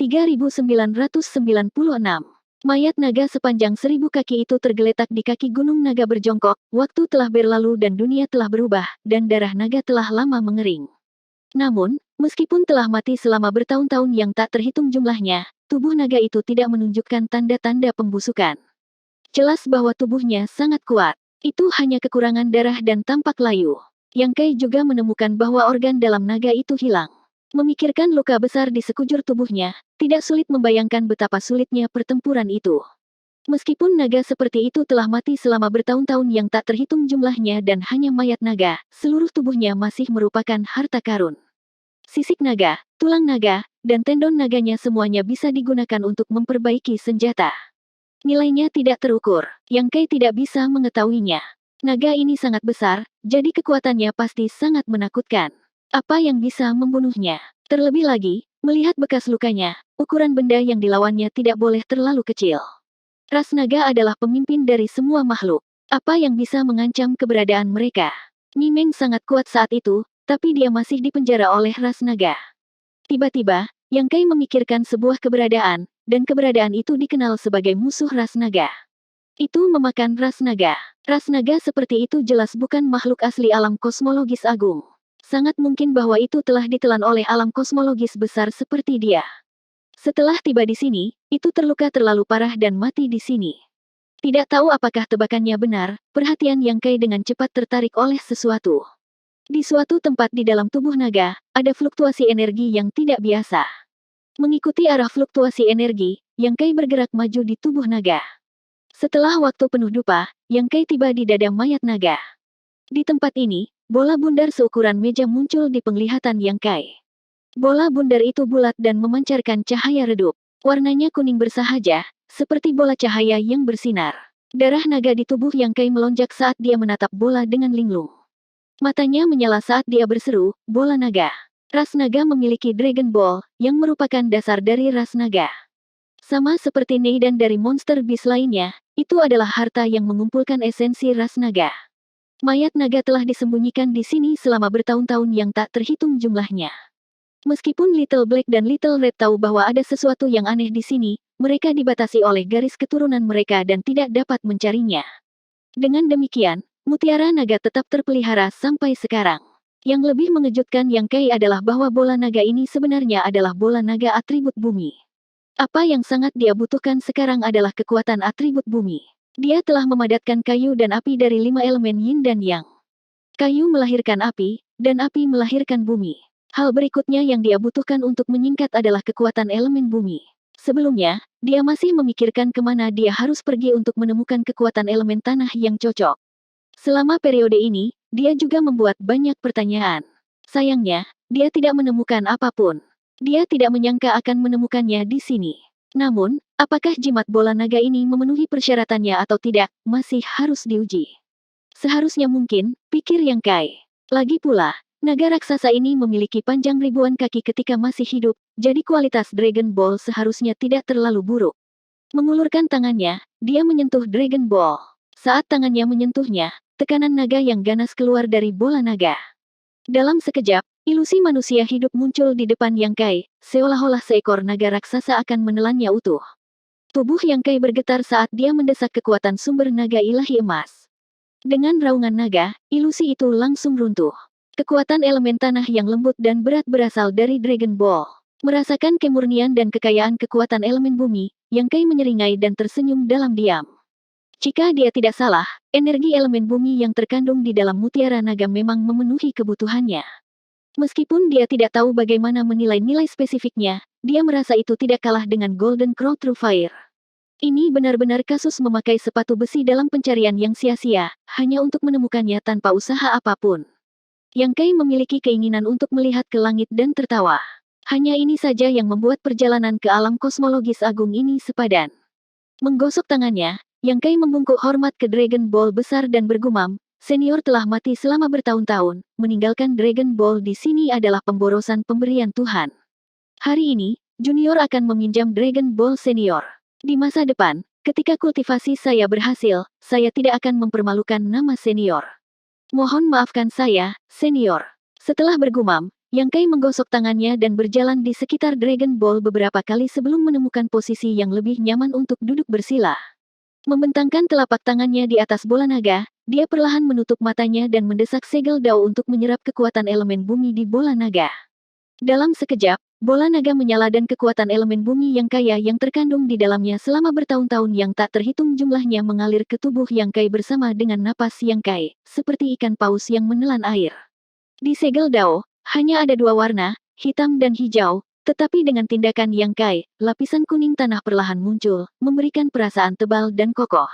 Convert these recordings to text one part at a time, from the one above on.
3996. Mayat naga sepanjang 1000 kaki itu tergeletak di kaki gunung naga berjongkok. Waktu telah berlalu dan dunia telah berubah, dan darah naga telah lama mengering. Namun, meskipun telah mati selama bertahun-tahun yang tak terhitung jumlahnya, tubuh naga itu tidak menunjukkan tanda-tanda pembusukan. Jelas bahwa tubuhnya sangat kuat. Itu hanya kekurangan darah dan tampak layu. Yang Kai juga menemukan bahwa organ dalam naga itu hilang. Memikirkan luka besar di sekujur tubuhnya, tidak sulit membayangkan betapa sulitnya pertempuran itu. Meskipun naga seperti itu telah mati selama bertahun-tahun yang tak terhitung jumlahnya dan hanya mayat naga, seluruh tubuhnya masih merupakan harta karun. Sisik naga, tulang naga, dan tendon naganya semuanya bisa digunakan untuk memperbaiki senjata. Nilainya tidak terukur, Yang Kai tidak bisa mengetahuinya. Naga ini sangat besar, jadi kekuatannya pasti sangat menakutkan. Apa yang bisa membunuhnya? Terlebih lagi, melihat bekas lukanya, ukuran benda yang dilawannya tidak boleh terlalu kecil. Ras naga adalah pemimpin dari semua makhluk. Apa yang bisa mengancam keberadaan mereka? Mimeng sangat kuat saat itu, tapi dia masih dipenjara oleh ras naga. Tiba-tiba, Yang Kai memikirkan sebuah keberadaan, dan keberadaan itu dikenal sebagai musuh ras naga. Itu memakan ras naga. Ras naga seperti itu jelas bukan makhluk asli alam kosmologis agung. Sangat mungkin bahwa itu telah ditelan oleh alam kosmologis besar seperti dia. Setelah tiba di sini, itu terluka terlalu parah dan mati di sini. Tidak tahu apakah tebakannya benar, perhatian Yang Kai dengan cepat tertarik oleh sesuatu. Di suatu tempat di dalam tubuh naga, ada fluktuasi energi yang tidak biasa. Mengikuti arah fluktuasi energi, Yang Kai bergerak maju di tubuh naga. Setelah waktu penuh dupa, Yang Kai tiba di dada mayat naga. Di tempat ini, bola bundar seukuran meja muncul di penglihatan Yang Kai. Bola bundar itu bulat dan memancarkan cahaya redup. Warnanya kuning bersahaja, seperti bola cahaya yang bersinar. Darah naga di tubuh Yang Kai melonjak saat dia menatap bola dengan linglung. Matanya menyala saat dia berseru, bola naga. Ras naga memiliki Dragon Ball, yang merupakan dasar dari ras naga. Sama seperti Neidan dari monster beast lainnya, itu adalah harta yang mengumpulkan esensi ras naga. Mayat naga telah disembunyikan di sini selama bertahun-tahun yang tak terhitung jumlahnya. Meskipun Little Black dan Little Red tahu bahwa ada sesuatu yang aneh di sini, mereka dibatasi oleh garis keturunan mereka dan tidak dapat mencarinya. Dengan demikian, mutiara naga tetap terpelihara sampai sekarang. Yang lebih mengejutkan Yang Kai adalah bahwa bola naga ini sebenarnya adalah bola naga atribut bumi. Apa yang sangat dia butuhkan sekarang adalah kekuatan atribut bumi. Dia telah memadatkan kayu dan api dari 5 elemen yin dan yang. Kayu melahirkan api, dan api melahirkan bumi. Hal berikutnya yang dia butuhkan untuk menyingkat adalah kekuatan elemen bumi. Sebelumnya, dia masih memikirkan kemana dia harus pergi untuk menemukan kekuatan elemen tanah yang cocok. Selama periode ini, dia juga membuat banyak pertanyaan. Sayangnya, dia tidak menemukan apapun. Dia tidak menyangka akan menemukannya di sini. Namun, apakah jimat bola naga ini memenuhi persyaratannya atau tidak, masih harus diuji. Seharusnya mungkin, pikir Yang Kai. Lagi pula, naga raksasa ini memiliki panjang ribuan kaki ketika masih hidup, jadi kualitas Dragon Ball seharusnya tidak terlalu buruk. Mengulurkan tangannya, dia menyentuh Dragon Ball. Saat tangannya menyentuhnya, tekanan naga yang ganas keluar dari bola naga. Dalam sekejap, ilusi manusia hidup muncul di depan Yang Kai, seolah-olah seekor naga raksasa akan menelannya utuh. Tubuh Yang Kai bergetar saat dia mendesak kekuatan sumber naga ilahi emas. Dengan raungan naga, ilusi itu langsung runtuh. Kekuatan elemen tanah yang lembut dan berat berasal dari Dragon Ball. Merasakan kemurnian dan kekayaan kekuatan elemen bumi, Yang Kai menyeringai dan tersenyum dalam diam. Jika dia tidak salah, energi elemen bumi yang terkandung di dalam mutiara naga memang memenuhi kebutuhannya. Meskipun dia tidak tahu bagaimana menilai nilai spesifiknya, dia merasa itu tidak kalah dengan Golden Crow True Fire. Ini benar-benar kasus memakai sepatu besi dalam pencarian yang sia-sia, hanya untuk menemukannya tanpa usaha apapun. Yang Kai memiliki keinginan untuk melihat ke langit dan tertawa. Hanya ini saja yang membuat perjalanan ke alam kosmologis agung ini sepadan. Menggosok tangannya, Yang Kai membungkuk hormat ke Dragon Ball besar dan bergumam, senior telah mati selama bertahun-tahun, meninggalkan Dragon Ball di sini adalah pemborosan pemberian Tuhan. Hari ini, junior akan meminjam Dragon Ball senior. Di masa depan, ketika kultivasi saya berhasil, saya tidak akan mempermalukan nama senior. Mohon maafkan saya, senior. Setelah bergumam, Yang Kai menggosok tangannya dan berjalan di sekitar Dragon Ball beberapa kali sebelum menemukan posisi yang lebih nyaman untuk duduk bersila. Membentangkan telapak tangannya di atas bola naga, dia perlahan menutup matanya dan mendesak segel Dao untuk menyerap kekuatan elemen bumi di bola naga. Dalam sekejap, bola naga menyala dan kekuatan elemen bumi yang kaya yang terkandung di dalamnya selama bertahun-tahun yang tak terhitung jumlahnya mengalir ke tubuh Yang Kai bersama dengan napas Yang Kai, seperti ikan paus yang menelan air. Di segel Dao, hanya ada dua warna, hitam dan hijau, tetapi dengan tindakan Yang Kai, lapisan kuning tanah perlahan muncul, memberikan perasaan tebal dan kokoh.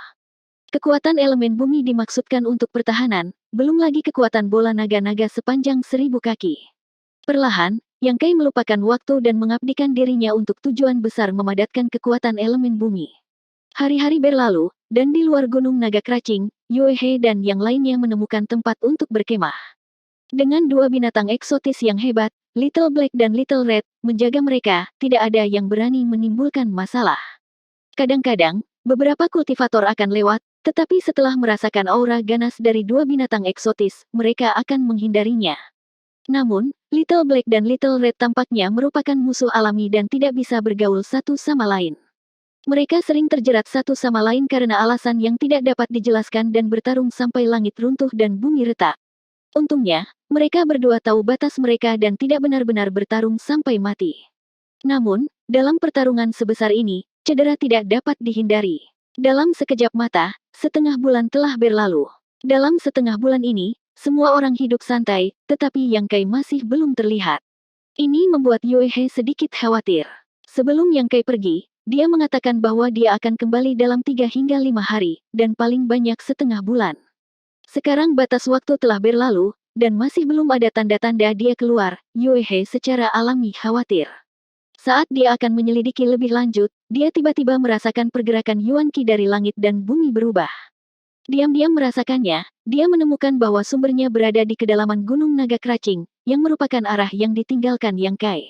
Kekuatan elemen bumi dimaksudkan untuk pertahanan, belum lagi kekuatan bola naga-naga sepanjang 1000 kaki. Perlahan, Yang Kai melupakan waktu dan mengabdikan dirinya untuk tujuan besar memadatkan kekuatan elemen bumi. Hari-hari berlalu, dan di luar Gunung Naga Kracing, Yue He dan yang lainnya menemukan tempat untuk berkemah. Dengan dua binatang eksotis yang hebat, Little Black dan Little Red, menjaga mereka, tidak ada yang berani menimbulkan masalah. Kadang-kadang, beberapa kultivator akan lewat, tetapi setelah merasakan aura ganas dari dua binatang eksotis, mereka akan menghindarinya. Namun, Little Black dan Little Red tampaknya merupakan musuh alami dan tidak bisa bergaul satu sama lain. Mereka sering terjerat satu sama lain karena alasan yang tidak dapat dijelaskan dan bertarung sampai langit runtuh dan bumi retak. Untungnya, mereka berdua tahu batas mereka dan tidak benar-benar bertarung sampai mati. Namun, dalam pertarungan sebesar ini, cedera tidak dapat dihindari. Dalam sekejap mata, setengah bulan telah berlalu. Dalam setengah bulan ini, semua orang hidup santai, tetapi Yang Kai masih belum terlihat. Ini membuat Yue He sedikit khawatir. Sebelum Yang Kai pergi, dia mengatakan bahwa dia akan kembali dalam 3 hingga 5 hari, dan paling banyak setengah bulan. Sekarang batas waktu telah berlalu, dan masih belum ada tanda-tanda dia keluar. Yue He secara alami khawatir. Saat dia akan menyelidiki lebih lanjut, dia tiba-tiba merasakan pergerakan Yuan Qi dari langit dan bumi berubah. Diam-diam merasakannya, dia menemukan bahwa sumbernya berada di kedalaman Gunung Naga Kracing, yang merupakan arah yang ditinggalkan Yang Kai.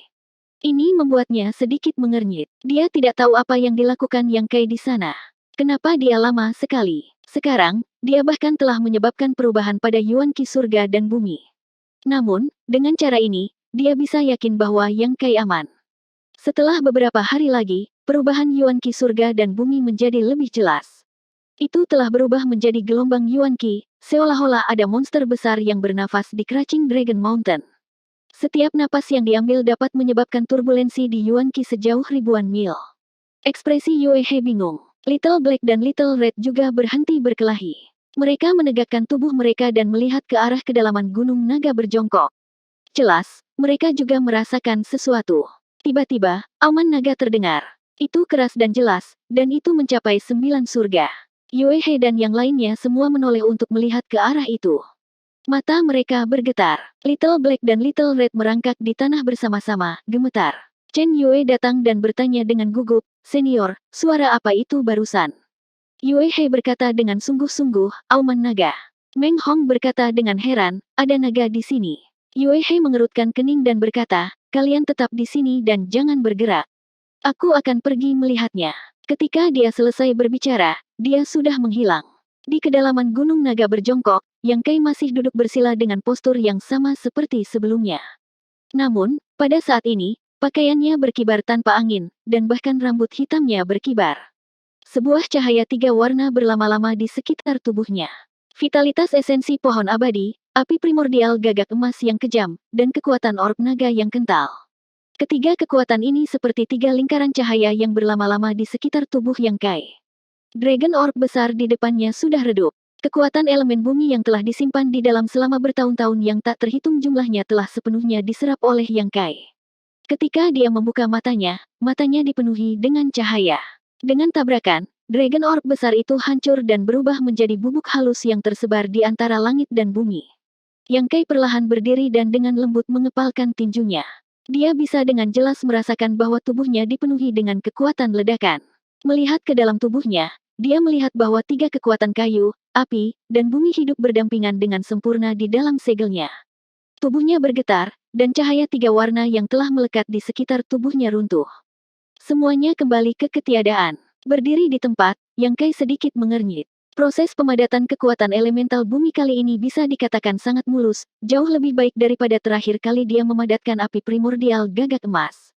Ini membuatnya sedikit mengernyit. Dia tidak tahu apa yang dilakukan Yang Kai di sana. Kenapa dia lama sekali? Sekarang, dia bahkan telah menyebabkan perubahan pada Yuan Qi surga dan bumi. Namun, dengan cara ini, dia bisa yakin bahwa Yang Kai aman. Setelah beberapa hari lagi, perubahan Yuan Qi surga dan bumi menjadi lebih jelas. Itu telah berubah menjadi gelombang Yuan Qi, seolah-olah ada monster besar yang bernafas di Crashing Dragon Mountain. Setiap napas yang diambil dapat menyebabkan turbulensi di Yuan Qi sejauh ribuan mil. Ekspresi Yue He bingung. Little Black dan Little Red juga berhenti berkelahi. Mereka menegakkan tubuh mereka dan melihat ke arah kedalaman Gunung Naga berjongkok. Jelas, mereka juga merasakan sesuatu. Tiba-tiba, auman naga terdengar. Itu keras dan jelas, dan itu mencapai 9 surga. Yue He dan yang lainnya semua menoleh untuk melihat ke arah itu. Mata mereka bergetar. Little Black dan Little Red merangkak di tanah bersama-sama, gemetar. Chen Yue datang dan bertanya dengan gugup, "Senior, suara apa itu barusan?" Yue He berkata dengan sungguh-sungguh, "Auman naga." Meng Hong berkata dengan heran, "Ada naga di sini." Yue He mengerutkan kening dan berkata, "Kalian tetap di sini dan jangan bergerak. Aku akan pergi melihatnya." Ketika dia selesai berbicara, dia sudah menghilang. Di kedalaman Gunung Naga berjongkok, Yang Kai masih duduk bersila dengan postur yang sama seperti sebelumnya. Namun, pada saat ini, pakaiannya berkibar tanpa angin, dan bahkan rambut hitamnya berkibar. Sebuah cahaya 3 warna berlama-lama di sekitar tubuhnya. Vitalitas esensi pohon abadi, api primordial gagak emas yang kejam, dan kekuatan orb naga yang kental. Ketiga kekuatan ini seperti 3 lingkaran cahaya yang berlama-lama di sekitar tubuh Yang Kai. Dragon orb besar di depannya sudah redup. Kekuatan elemen bumi yang telah disimpan di dalam selama bertahun-tahun yang tak terhitung jumlahnya telah sepenuhnya diserap oleh Yang Kai. Ketika dia membuka matanya dipenuhi dengan cahaya. Dengan tabrakan, Dragon Orb besar itu hancur dan berubah menjadi bubuk halus yang tersebar di antara langit dan bumi. Yang Kai perlahan berdiri dan dengan lembut mengepalkan tinjunya. Dia bisa dengan jelas merasakan bahwa tubuhnya dipenuhi dengan kekuatan ledakan. Melihat ke dalam tubuhnya, dia melihat bahwa 3 kekuatan kayu, api, dan bumi hidup berdampingan dengan sempurna di dalam segelnya. Tubuhnya bergetar, dan cahaya 3 warna yang telah melekat di sekitar tubuhnya runtuh. Semuanya kembali ke ketiadaan. Berdiri di tempat, Yang Kai sedikit mengernyit. Proses pemadatan kekuatan elemental bumi kali ini bisa dikatakan sangat mulus, jauh lebih baik daripada terakhir kali dia memadatkan api primordial gagak emas.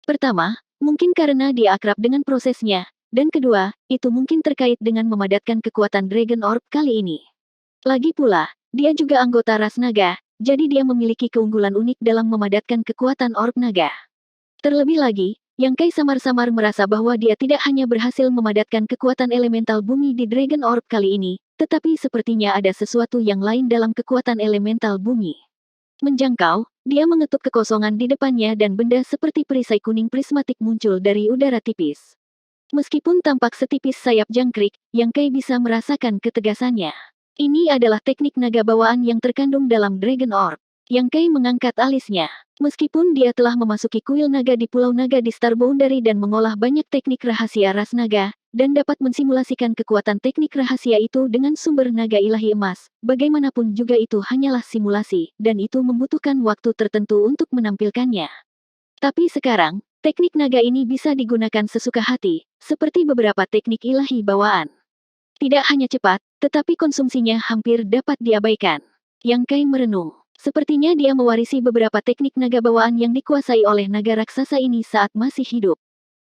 Pertama, mungkin karena dia akrab dengan prosesnya, dan kedua, itu mungkin terkait dengan memadatkan kekuatan Dragon Orb kali ini. Lagi pula, dia juga anggota ras naga, jadi dia memiliki keunggulan unik dalam memadatkan kekuatan orb naga. Terlebih lagi, Yang Kai samar-samar merasa bahwa dia tidak hanya berhasil memadatkan kekuatan elemental bumi di Dragon Orb kali ini, tetapi sepertinya ada sesuatu yang lain dalam kekuatan elemental bumi. Menjangkau, dia mengetuk kekosongan di depannya dan benda seperti perisai kuning prismatik muncul dari udara tipis. Meskipun tampak setipis sayap jangkrik, Yang Kai bisa merasakan ketegasannya. Ini adalah teknik naga bawaan yang terkandung dalam Dragon Orb. Yang Kai mengangkat alisnya. Meskipun dia telah memasuki kuil naga di Pulau Naga di Star Boundary dan mengolah banyak teknik rahasia ras naga, dan dapat mensimulasikan kekuatan teknik rahasia itu dengan sumber naga ilahi emas, bagaimanapun juga itu hanyalah simulasi, dan itu membutuhkan waktu tertentu untuk menampilkannya. Tapi sekarang, teknik naga ini bisa digunakan sesuka hati, seperti beberapa teknik ilahi bawaan. Tidak hanya cepat, tetapi konsumsinya hampir dapat diabaikan. Yang Kai merenung. Sepertinya dia mewarisi beberapa teknik naga bawaan yang dikuasai oleh naga raksasa ini saat masih hidup.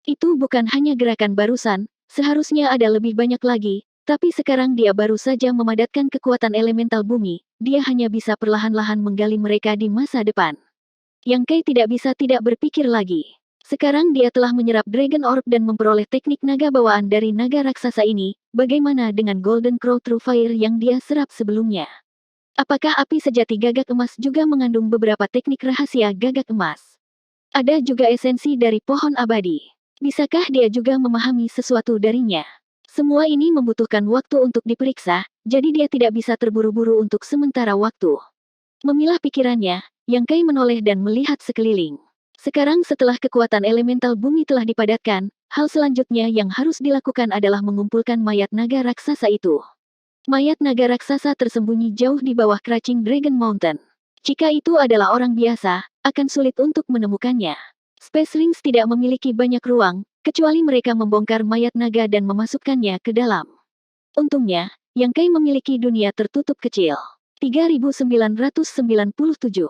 Itu bukan hanya gerakan barusan, seharusnya ada lebih banyak lagi, tapi sekarang dia baru saja memadatkan kekuatan elemental bumi, dia hanya bisa perlahan-lahan menggali mereka di masa depan. Yang Kai tidak bisa tidak berpikir lagi. Sekarang dia telah menyerap Dragon Orb dan memperoleh teknik naga bawaan dari naga raksasa ini, bagaimana dengan Golden Crow True Fire yang dia serap sebelumnya? Apakah api sejati gagak emas juga mengandung beberapa teknik rahasia gagak emas? Ada juga esensi dari pohon abadi. Bisakah dia juga memahami sesuatu darinya? Semua ini membutuhkan waktu untuk diperiksa, jadi dia tidak bisa terburu-buru untuk sementara waktu. Memilah pikirannya, Yang Kai menoleh dan melihat sekeliling. Sekarang setelah kekuatan elemental bumi telah dipadatkan, hal selanjutnya yang harus dilakukan adalah mengumpulkan mayat naga raksasa itu. Mayat naga raksasa tersembunyi jauh di bawah Crouching Dragon Mountain. Jika itu adalah orang biasa, akan sulit untuk menemukannya. Spacelings tidak memiliki banyak ruang, kecuali mereka membongkar mayat naga dan memasukkannya ke dalam. Untungnya, Yang Kai memiliki dunia tertutup kecil. 3997.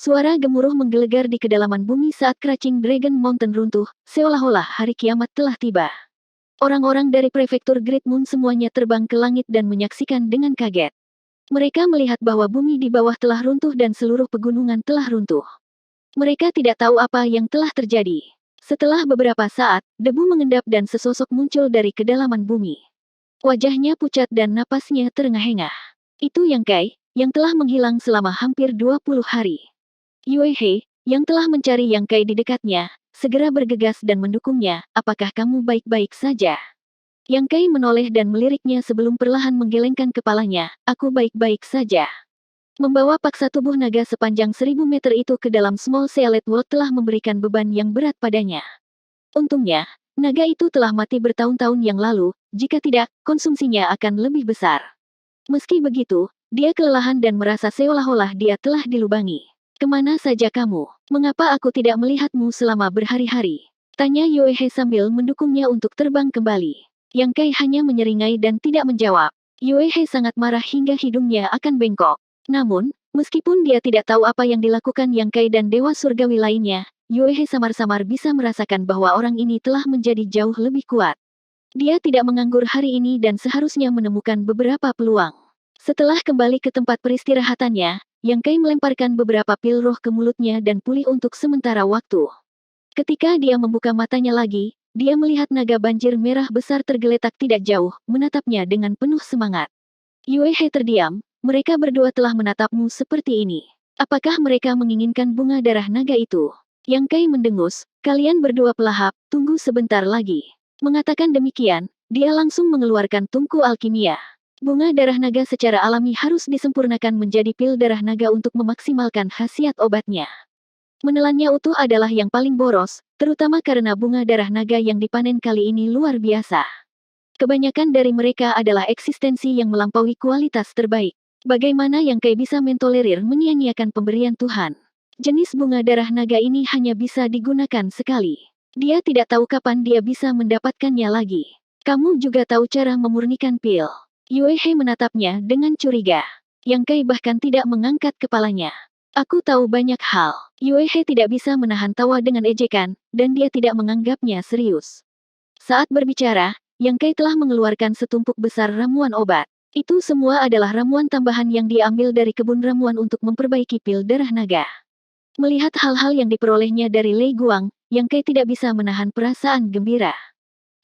Suara gemuruh menggelegar di kedalaman bumi saat Crouching Dragon Mountain runtuh, seolah-olah hari kiamat telah tiba. Orang-orang dari prefektur Great Moon semuanya terbang ke langit dan menyaksikan dengan kaget. Mereka melihat bahwa bumi di bawah telah runtuh dan seluruh pegunungan telah runtuh. Mereka tidak tahu apa yang telah terjadi. Setelah beberapa saat, debu mengendap dan sesosok muncul dari kedalaman bumi. Wajahnya pucat dan napasnya terengah-engah. Itu Yang Kai, yang telah menghilang selama hampir 20 hari. Yue He, yang telah mencari Yang Kai di dekatnya, segera bergegas dan mendukungnya, apakah kamu baik-baik saja? Yang Kai menoleh dan meliriknya sebelum perlahan menggelengkan kepalanya, aku baik-baik saja. Membawa paksa tubuh naga sepanjang 1000 meter itu ke dalam Small Sealet World telah memberikan beban yang berat padanya. Untungnya, naga itu telah mati bertahun-tahun yang lalu, jika tidak, konsumsinya akan lebih besar. Meski begitu, dia kelelahan dan merasa seolah-olah dia telah dilubangi. Kemana saja kamu? Mengapa aku tidak melihatmu selama berhari-hari? Tanya Yue He sambil mendukungnya untuk terbang kembali. Yang Kai hanya menyeringai dan tidak menjawab. Yue He sangat marah hingga hidungnya akan bengkok. Namun, meskipun dia tidak tahu apa yang dilakukan Yang Kai dan Dewa Surgawi lainnya, Yue He samar-samar bisa merasakan bahwa orang ini telah menjadi jauh lebih kuat. Dia tidak menganggur hari ini dan seharusnya menemukan beberapa peluang. Setelah kembali ke tempat peristirahatannya, Yang Kai melemparkan beberapa pil roh ke mulutnya dan pulih untuk sementara waktu. Ketika dia membuka matanya lagi, dia melihat naga banjir merah besar tergeletak tidak jauh, menatapnya dengan penuh semangat. Yue He terdiam, mereka berdua telah menatapmu seperti ini. Apakah mereka menginginkan bunga darah naga itu? Yang Kai mendengus, kalian berdua pelahap, tunggu sebentar lagi. Mengatakan demikian, dia langsung mengeluarkan tungku alkimia. Bunga darah naga secara alami harus disempurnakan menjadi pil darah naga untuk memaksimalkan khasiat obatnya. Menelannya utuh adalah yang paling boros, terutama karena bunga darah naga yang dipanen kali ini luar biasa. Kebanyakan dari mereka adalah eksistensi yang melampaui kualitas terbaik. Bagaimana Yang Kai bisa mentolerir menyia-nyiakan pemberian Tuhan? Jenis bunga darah naga ini hanya bisa digunakan sekali. Dia tidak tahu kapan dia bisa mendapatkannya lagi. Kamu juga tahu cara memurnikan pil. Yue He menatapnya dengan curiga. Yang Kai bahkan tidak mengangkat kepalanya. Aku tahu banyak hal. Yue He tidak bisa menahan tawa dengan ejekan, dan dia tidak menganggapnya serius. Saat berbicara, Yang Kai telah mengeluarkan setumpuk besar ramuan obat. Itu semua adalah ramuan tambahan yang dia ambil dari kebun ramuan untuk memperbaiki pil darah naga. Melihat hal-hal yang diperolehnya dari Lei Guang, Yang Kai tidak bisa menahan perasaan gembira.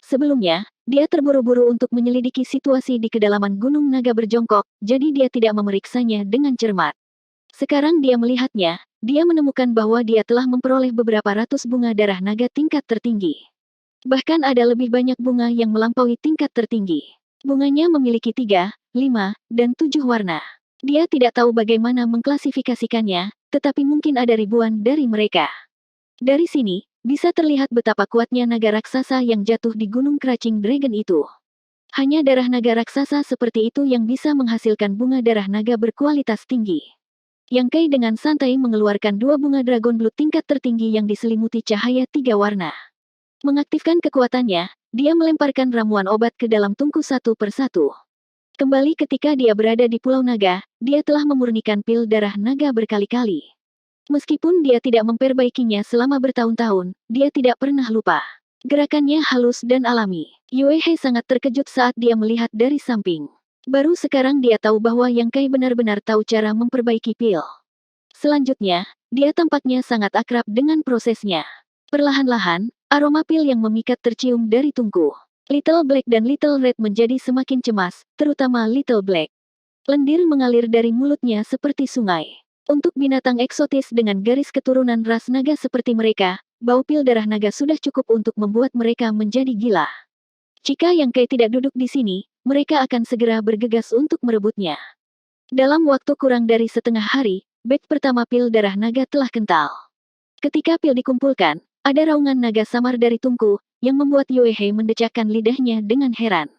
Sebelumnya, dia terburu-buru untuk menyelidiki situasi di kedalaman Gunung Naga berjongkok, jadi dia tidak memeriksanya dengan cermat. Sekarang dia melihatnya, dia menemukan bahwa dia telah memperoleh beberapa ratus bunga darah naga tingkat tertinggi. Bahkan ada lebih banyak bunga yang melampaui tingkat tertinggi. Bunganya memiliki 3, 5, dan 7 warna. Dia tidak tahu bagaimana mengklasifikasikannya, tetapi mungkin ada ribuan dari mereka. Dari sini, bisa terlihat betapa kuatnya naga raksasa yang jatuh di Gunung Crouching Dragon itu. Hanya darah naga raksasa seperti itu yang bisa menghasilkan bunga darah naga berkualitas tinggi. Yang Kai dengan santai mengeluarkan 2 bunga Dragon Blood tingkat tertinggi yang diselimuti cahaya 3 warna. Mengaktifkan kekuatannya, dia melemparkan ramuan obat ke dalam tungku satu persatu. Kembali ketika dia berada di Pulau Naga, dia telah memurnikan pil darah naga berkali-kali. Meskipun dia tidak memperbaikinya selama bertahun-tahun, dia tidak pernah lupa. Gerakannya halus dan alami. Yue He sangat terkejut saat dia melihat dari samping. Baru sekarang dia tahu bahwa Yang Kai benar-benar tahu cara memperbaiki pil. Selanjutnya, dia tampaknya sangat akrab dengan prosesnya. Perlahan-lahan, aroma pil yang memikat tercium dari tungku. Little Black dan Little Red menjadi semakin cemas, terutama Little Black. Lendir mengalir dari mulutnya seperti sungai. Untuk binatang eksotis dengan garis keturunan ras naga seperti mereka, bau pil darah naga sudah cukup untuk membuat mereka menjadi gila. Jika Yang Kai tidak duduk di sini, mereka akan segera bergegas untuk merebutnya. Dalam waktu kurang dari setengah hari, beg pertama pil darah naga telah kental. Ketika pil dikumpulkan, ada raungan naga samar dari tungku, yang membuat Yue He mendecakkan lidahnya dengan heran.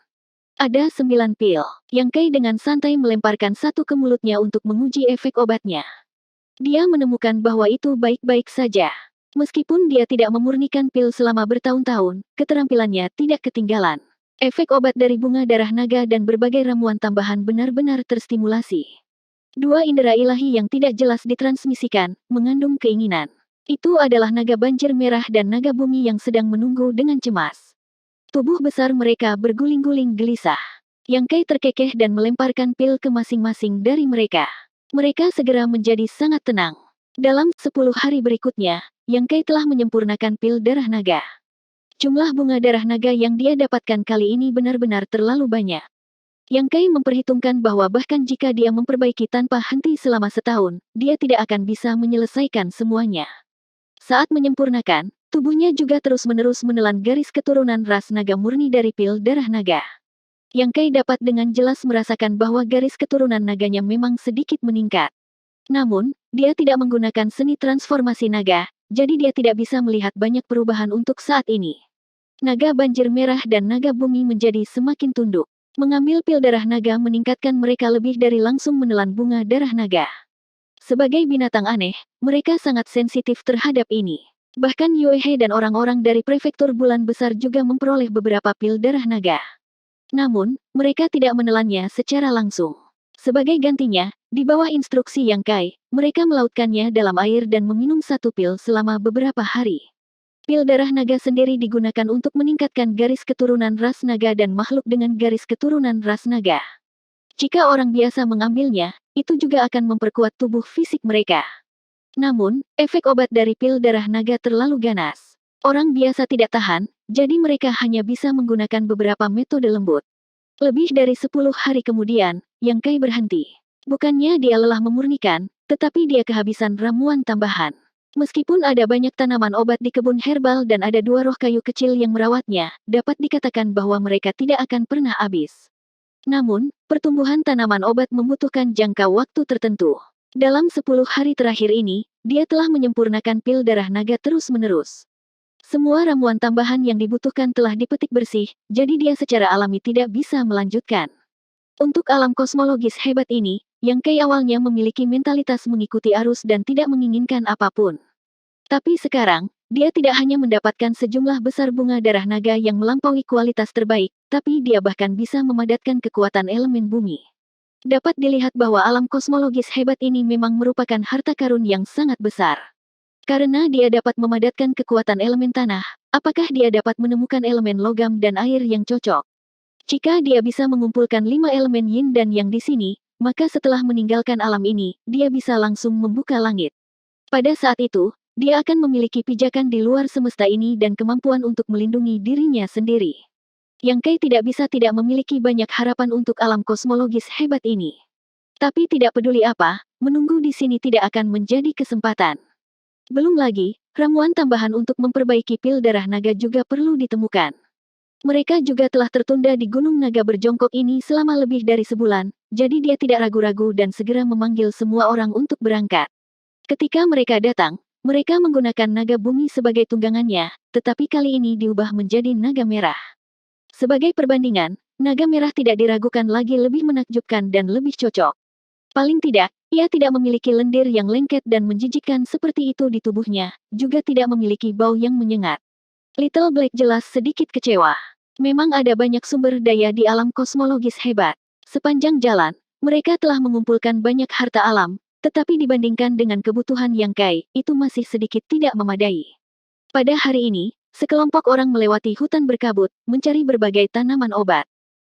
Ada 9 pil. Yang Kai dengan santai melemparkan satu ke mulutnya untuk menguji efek obatnya. Dia menemukan bahwa itu baik-baik saja. Meskipun dia tidak memurnikan pil selama bertahun-tahun, keterampilannya tidak ketinggalan. Efek obat dari bunga darah naga dan berbagai ramuan tambahan benar-benar terstimulasi. 2 indera ilahi yang tidak jelas ditransmisikan, mengandung keinginan. Itu adalah naga banjir merah dan naga bumi yang sedang menunggu dengan cemas. Tubuh besar mereka berguling-guling gelisah. Yang Kai terkekeh dan melemparkan pil ke masing-masing dari mereka. Mereka segera menjadi sangat tenang. Dalam 10 hari berikutnya, Yang Kai telah menyempurnakan pil darah naga. Jumlah bunga darah naga yang dia dapatkan kali ini benar-benar terlalu banyak. Yang Kai memperhitungkan bahwa bahkan jika dia memperbaiki tanpa henti selama setahun, dia tidak akan bisa menyelesaikan semuanya. Saat menyempurnakan, tubuhnya juga terus-menerus menelan garis keturunan ras naga murni dari pil darah naga. Yang Kai dapat dengan jelas merasakan bahwa garis keturunan naganya memang sedikit meningkat. Namun, dia tidak menggunakan seni transformasi naga, jadi dia tidak bisa melihat banyak perubahan untuk saat ini. Naga banjir merah dan naga bumi menjadi semakin tunduk. Mengambil pil darah naga meningkatkan mereka lebih dari langsung menelan bunga darah naga. Sebagai binatang aneh, mereka sangat sensitif terhadap ini. Bahkan Yue He dan orang-orang dari prefektur bulan besar juga memperoleh beberapa pil darah naga. Namun, mereka tidak menelannya secara langsung. Sebagai gantinya, di bawah instruksi Yang Kai, mereka melautkannya dalam air dan meminum satu pil selama beberapa hari. Pil darah naga sendiri digunakan untuk meningkatkan garis keturunan ras naga dan makhluk dengan garis keturunan ras naga. Jika orang biasa mengambilnya, itu juga akan memperkuat tubuh fisik mereka. Namun, efek obat dari pil darah naga terlalu ganas. Orang biasa tidak tahan, jadi mereka hanya bisa menggunakan beberapa metode lembut. Lebih dari 10 hari kemudian, Yang Kai berhenti. Bukannya dia lelah memurnikan, tetapi dia kehabisan ramuan tambahan. Meskipun ada banyak tanaman obat di kebun herbal dan ada 2 roh kayu kecil yang merawatnya, dapat dikatakan bahwa mereka tidak akan pernah habis. Namun, pertumbuhan tanaman obat membutuhkan jangka waktu tertentu. Dalam 10 hari terakhir ini, dia telah menyempurnakan pil darah naga terus-menerus. Semua ramuan tambahan yang dibutuhkan telah dipetik bersih, jadi dia secara alami tidak bisa melanjutkan. Untuk alam kosmologis hebat ini, Yang Kai awalnya memiliki mentalitas mengikuti arus dan tidak menginginkan apapun. Tapi sekarang, dia tidak hanya mendapatkan sejumlah besar bunga darah naga yang melampaui kualitas terbaik, tapi dia bahkan bisa memadatkan kekuatan elemen bumi. Dapat dilihat bahwa alam kosmologis hebat ini memang merupakan harta karun yang sangat besar. Karena dia dapat memadatkan kekuatan elemen tanah, apakah dia dapat menemukan elemen logam dan air yang cocok? Jika dia bisa mengumpulkan 5 elemen yin dan yang di sini, maka setelah meninggalkan alam ini, dia bisa langsung membuka langit. Pada saat itu, dia akan memiliki pijakan di luar semesta ini dan kemampuan untuk melindungi dirinya sendiri. Yang Kai tidak memiliki banyak harapan untuk alam kosmologis hebat ini. Tapi tidak peduli apa, menunggu di sini tidak akan menjadi kesempatan. Belum lagi, ramuan tambahan untuk memperbaiki pil darah naga juga perlu ditemukan. Mereka juga telah tertunda di Gunung Naga Berjongkok ini selama lebih dari sebulan, jadi dia tidak ragu-ragu dan segera memanggil semua orang untuk berangkat. Ketika mereka datang, mereka menggunakan naga bumi sebagai tunggangannya, tetapi kali ini diubah menjadi naga merah. Sebagai perbandingan, naga merah tidak diragukan lagi lebih menakjubkan dan lebih cocok. Paling tidak, ia tidak memiliki lendir yang lengket dan menjijikkan seperti itu di tubuhnya, juga tidak memiliki bau yang menyengat. Little Black jelas sedikit kecewa. Memang ada banyak sumber daya di alam kosmologis hebat. Sepanjang jalan, mereka telah mengumpulkan banyak harta alam, tetapi dibandingkan dengan kebutuhan Yang Kai, itu masih sedikit tidak memadai. Pada hari ini, sekelompok orang melewati hutan berkabut, mencari berbagai tanaman obat.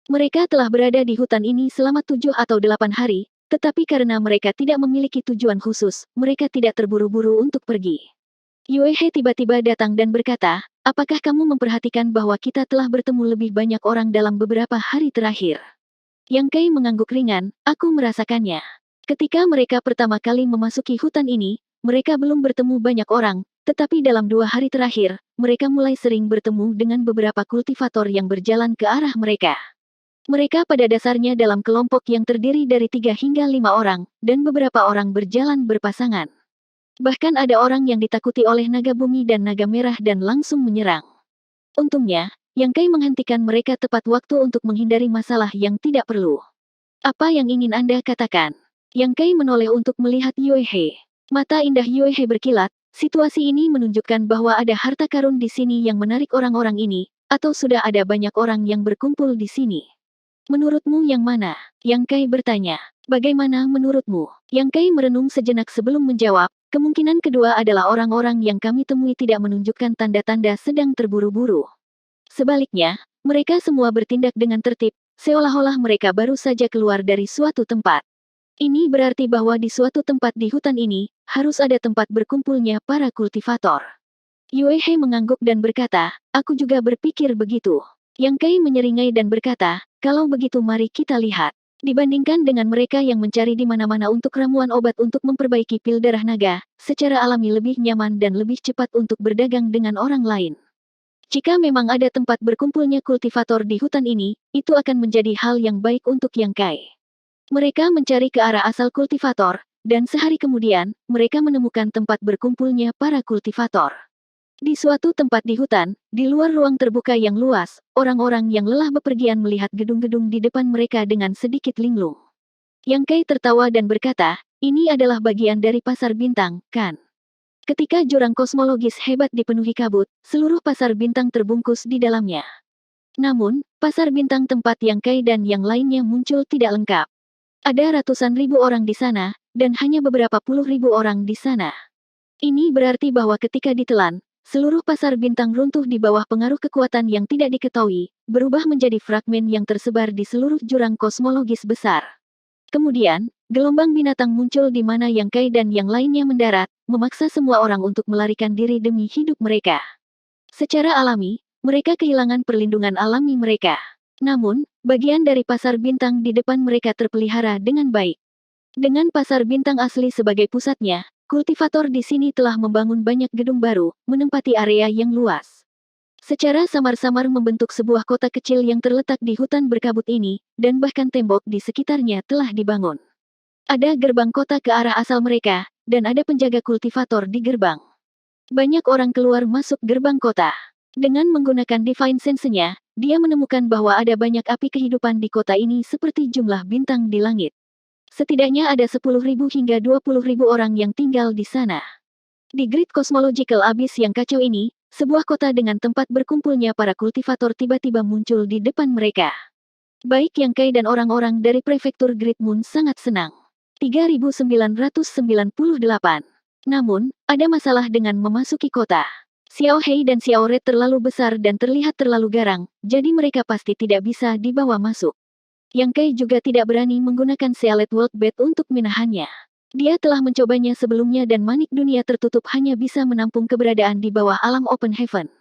Mereka telah berada di hutan ini selama 7 atau 8 hari, tetapi karena mereka tidak memiliki tujuan khusus, mereka tidak terburu-buru untuk pergi. Yue He tiba-tiba datang dan berkata, apakah kamu memperhatikan bahwa kita telah bertemu lebih banyak orang dalam beberapa hari terakhir? Yang Kai mengangguk ringan, aku merasakannya. Ketika mereka pertama kali memasuki hutan ini, mereka belum bertemu banyak orang, tetapi dalam 2 hari terakhir, mereka mulai sering bertemu dengan beberapa kultivator yang berjalan ke arah mereka. Mereka pada dasarnya dalam kelompok yang terdiri dari 3 hingga 5 orang, dan beberapa orang berjalan berpasangan. Bahkan ada orang yang ditakuti oleh naga bumi dan naga merah dan langsung menyerang. Untungnya, Yang Kai menghentikan mereka tepat waktu untuk menghindari masalah yang tidak perlu. Apa yang ingin Anda katakan? Yang Kai menoleh untuk melihat Yue He. Mata indah Yue He berkilat, situasi ini menunjukkan bahwa ada harta karun di sini yang menarik orang-orang ini, atau sudah ada banyak orang yang berkumpul di sini. Menurutmu yang mana? Yang Kai bertanya. Bagaimana menurutmu? Yang Kai merenung sejenak sebelum menjawab, kemungkinan kedua adalah orang-orang yang kami temui tidak menunjukkan tanda-tanda sedang terburu-buru. Sebaliknya, mereka semua bertindak dengan tertib, seolah-olah mereka baru saja keluar dari suatu tempat. Ini berarti bahwa di suatu tempat di hutan ini, harus ada tempat berkumpulnya para kultivator. Yue He mengangguk dan berkata, aku juga berpikir begitu. Yang Kai menyeringai dan berkata, kalau begitu mari kita lihat. Dibandingkan dengan mereka yang mencari di mana-mana untuk ramuan obat untuk memperbaiki pil darah naga, secara alami lebih nyaman dan lebih cepat untuk berdagang dengan orang lain. Jika memang ada tempat berkumpulnya kultivator di hutan ini, itu akan menjadi hal yang baik untuk Yang Kai. Mereka mencari ke arah asal kultivator, dan sehari kemudian, mereka menemukan tempat berkumpulnya para kultivator. Di suatu tempat di hutan, di luar ruang terbuka yang luas, orang-orang yang lelah bepergian melihat gedung-gedung di depan mereka dengan sedikit linglung. Yang Kai tertawa dan berkata, ini adalah bagian dari pasar bintang, kan? Ketika jurang kosmologis hebat dipenuhi kabut, seluruh pasar bintang terbungkus di dalamnya. Namun, pasar bintang tempat Yang Kai dan yang lainnya muncul tidak lengkap. Ada ratusan ribu orang di sana, dan hanya beberapa puluh ribu orang di sana. Ini berarti bahwa ketika ditelan, seluruh pasar bintang runtuh di bawah pengaruh kekuatan yang tidak diketahui, berubah menjadi fragmen yang tersebar di seluruh jurang kosmologis besar. Kemudian, gelombang binatang muncul di mana Yang Kai dan yang lainnya mendarat, memaksa semua orang untuk melarikan diri demi hidup mereka. Secara alami, mereka kehilangan perlindungan alami mereka. Namun, bagian dari pasar bintang di depan mereka terpelihara dengan baik. Dengan pasar bintang asli sebagai pusatnya, kultivator di sini telah membangun banyak gedung baru, menempati area yang luas. Secara samar-samar membentuk sebuah kota kecil yang terletak di hutan berkabut ini, dan bahkan tembok di sekitarnya telah dibangun. Ada gerbang kota ke arah asal mereka, dan ada penjaga kultivator di gerbang. Banyak orang keluar masuk gerbang kota. Dengan menggunakan Divine Sense-nya, dia menemukan bahwa ada banyak api kehidupan di kota ini seperti jumlah bintang di langit. Setidaknya ada 10.000 hingga 20.000 orang yang tinggal di sana. Di grid cosmological abyss yang kacau ini, sebuah kota dengan tempat berkumpulnya para kultivator tiba-tiba muncul di depan mereka. Baik Yang Kai dan orang-orang dari prefektur Great Moon sangat senang. 3998. Namun, ada masalah dengan memasuki kota. Xiao Hei dan Xiao Red terlalu besar dan terlihat terlalu garang, jadi mereka pasti tidak bisa dibawa masuk. Yang Kai juga tidak berani menggunakan Sealet World Bed untuk menahannya. Dia telah mencobanya sebelumnya dan manik dunia tertutup hanya bisa menampung keberadaan di bawah alam Open Heaven.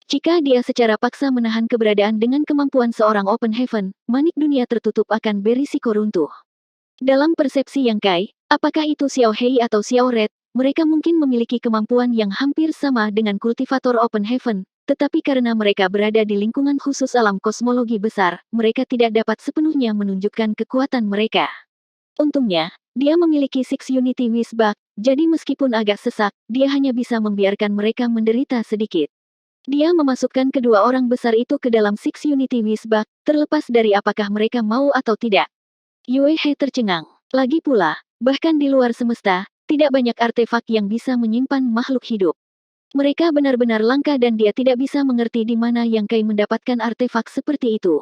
Jika dia secara paksa menahan keberadaan dengan kemampuan seorang Open Heaven, manik dunia tertutup akan berisiko runtuh. Dalam persepsi Yang Kai, apakah itu Xiao Hei atau Xiao Red, mereka mungkin memiliki kemampuan yang hampir sama dengan kultivator Open Heaven, tetapi karena mereka berada di lingkungan khusus alam kosmologi besar, mereka tidak dapat sepenuhnya menunjukkan kekuatan mereka. Untungnya, dia memiliki Six Unity Wisbak, jadi meskipun agak sesak, dia hanya bisa membiarkan mereka menderita sedikit. Dia memasukkan kedua orang besar itu ke dalam Six Unity Wisbak, terlepas dari apakah mereka mau atau tidak. Yue He tercengang. Lagi pula, bahkan di luar semesta, tidak banyak artefak yang bisa menyimpan makhluk hidup. Mereka benar-benar langka dan dia tidak bisa mengerti di mana Yang Kai mendapatkan artefak seperti itu.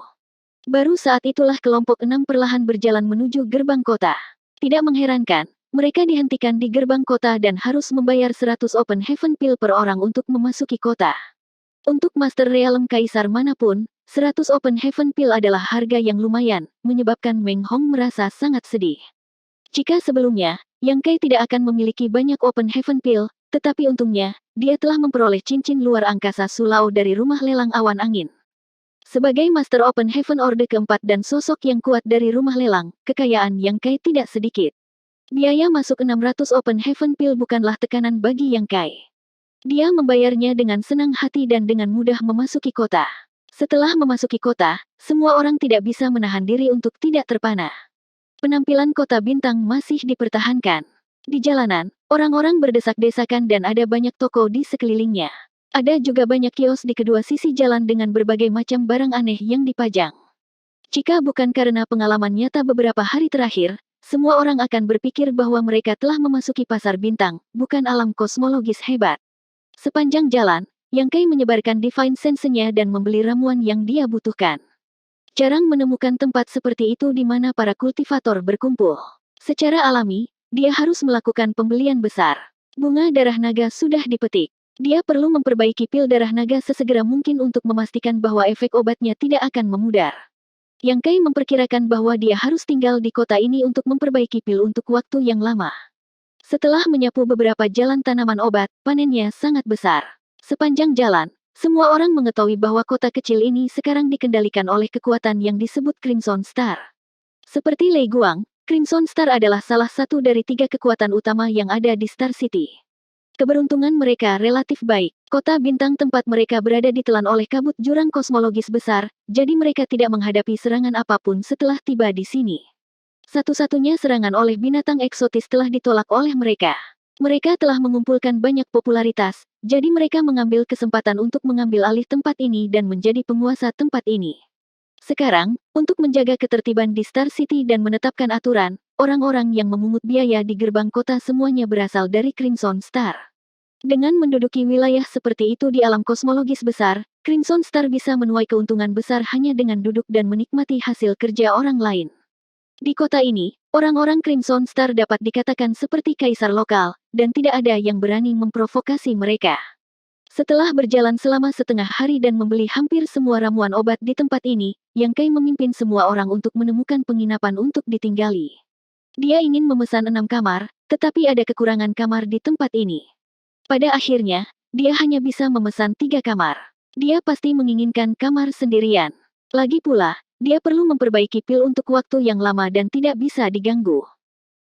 Baru saat itulah kelompok 6 perlahan berjalan menuju gerbang kota. Tidak mengherankan, mereka dihentikan di gerbang kota dan harus membayar 100 Open Heaven Pill per orang untuk memasuki kota. Untuk Master Realm Kaisar manapun, 100 Open Heaven Pill adalah harga yang lumayan, menyebabkan Meng Hong merasa sangat sedih. Jika sebelumnya, Yang Kai tidak akan memiliki banyak Open Heaven Pill, tetapi untungnya, dia telah memperoleh cincin luar angkasa Sulao dari rumah lelang awan angin. Sebagai Master Open Heaven Orde keempat dan sosok yang kuat dari rumah lelang, kekayaan Yang Kai tidak sedikit. Biaya masuk 600 Open Heaven Pill bukanlah tekanan bagi Yang Kai. Dia membayarnya dengan senang hati dan dengan mudah memasuki kota. Setelah memasuki kota, semua orang tidak bisa menahan diri untuk tidak terpana. Penampilan kota bintang masih dipertahankan. Di jalanan, orang-orang berdesak-desakan dan ada banyak toko di sekelilingnya. Ada juga banyak kios di kedua sisi jalan dengan berbagai macam barang aneh yang dipajang. Jika bukan karena pengalaman nyata beberapa hari terakhir, semua orang akan berpikir bahwa mereka telah memasuki pasar bintang, bukan alam kosmologis hebat. Sepanjang jalan, Yang Kai menyebarkan Divine Sense-nya dan membeli ramuan yang dia butuhkan. Jarang menemukan tempat seperti itu di mana para kultivator berkumpul. Secara alami, dia harus melakukan pembelian besar. Bunga darah naga sudah dipetik. Dia perlu memperbaiki pil darah naga sesegera mungkin untuk memastikan bahwa efek obatnya tidak akan memudar. Yang Kai memperkirakan bahwa dia harus tinggal di kota ini untuk memperbaiki pil untuk waktu yang lama. Setelah menyapu beberapa jalan tanaman obat, panennya sangat besar. Sepanjang jalan, semua orang mengetahui bahwa kota kecil ini sekarang dikendalikan oleh kekuatan yang disebut Crimson Star. Seperti Lei Guang, Crimson Star adalah salah satu dari 3 kekuatan utama yang ada di Star City. Keberuntungan mereka relatif baik. Kota bintang tempat mereka berada ditelan oleh kabut jurang kosmologis besar, jadi mereka tidak menghadapi serangan apapun setelah tiba di sini. Satu-satunya serangan oleh binatang eksotis telah ditolak oleh mereka. Mereka telah mengumpulkan banyak popularitas, jadi mereka mengambil kesempatan untuk mengambil alih tempat ini dan menjadi penguasa tempat ini. Sekarang, untuk menjaga ketertiban di Star City dan menetapkan aturan, orang-orang yang memungut biaya di gerbang kota semuanya berasal dari Crimson Star. Dengan menduduki wilayah seperti itu di alam kosmologis besar, Crimson Star bisa menuai keuntungan besar hanya dengan duduk dan menikmati hasil kerja orang lain. Di kota ini, orang-orang Crimson Star dapat dikatakan seperti kaisar lokal, dan tidak ada yang berani memprovokasi mereka. Setelah berjalan selama setengah hari dan membeli hampir semua ramuan obat di tempat ini, Yang Kai memimpin semua orang untuk menemukan penginapan untuk ditinggali. Dia ingin memesan 6 kamar, tetapi ada kekurangan kamar di tempat ini. Pada akhirnya, dia hanya bisa memesan 3 kamar. Dia pasti menginginkan kamar sendirian. Lagi pula, dia perlu memperbaiki pil untuk waktu yang lama dan tidak bisa diganggu.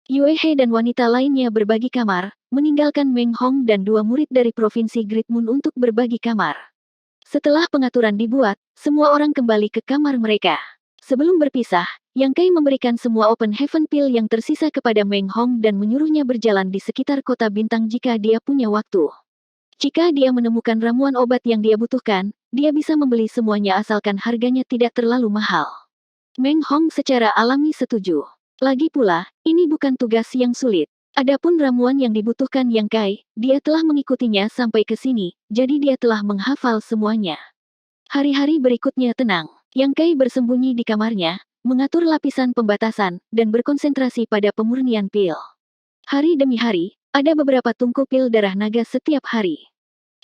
Yue He dan wanita lainnya berbagi kamar, meninggalkan Meng Hong dan 2 murid dari Provinsi Great Moon untuk berbagi kamar. Setelah pengaturan dibuat, semua orang kembali ke kamar mereka. Sebelum berpisah, Yang Kai memberikan semua Open Heaven Pill yang tersisa kepada Meng Hong dan menyuruhnya berjalan di sekitar kota bintang jika dia punya waktu. Jika dia menemukan ramuan obat yang dia butuhkan, dia bisa membeli semuanya asalkan harganya tidak terlalu mahal. Meng Hong secara alami setuju. Lagi pula, ini bukan tugas yang sulit. Adapun ramuan yang dibutuhkan Yang Kai, dia telah mengikutinya sampai ke sini, jadi dia telah menghafal semuanya. Hari-hari berikutnya tenang. Yang Kai bersembunyi di kamarnya, mengatur lapisan pembatasan, dan berkonsentrasi pada pemurnian pil. Hari demi hari, ada beberapa tungku pil darah naga setiap hari.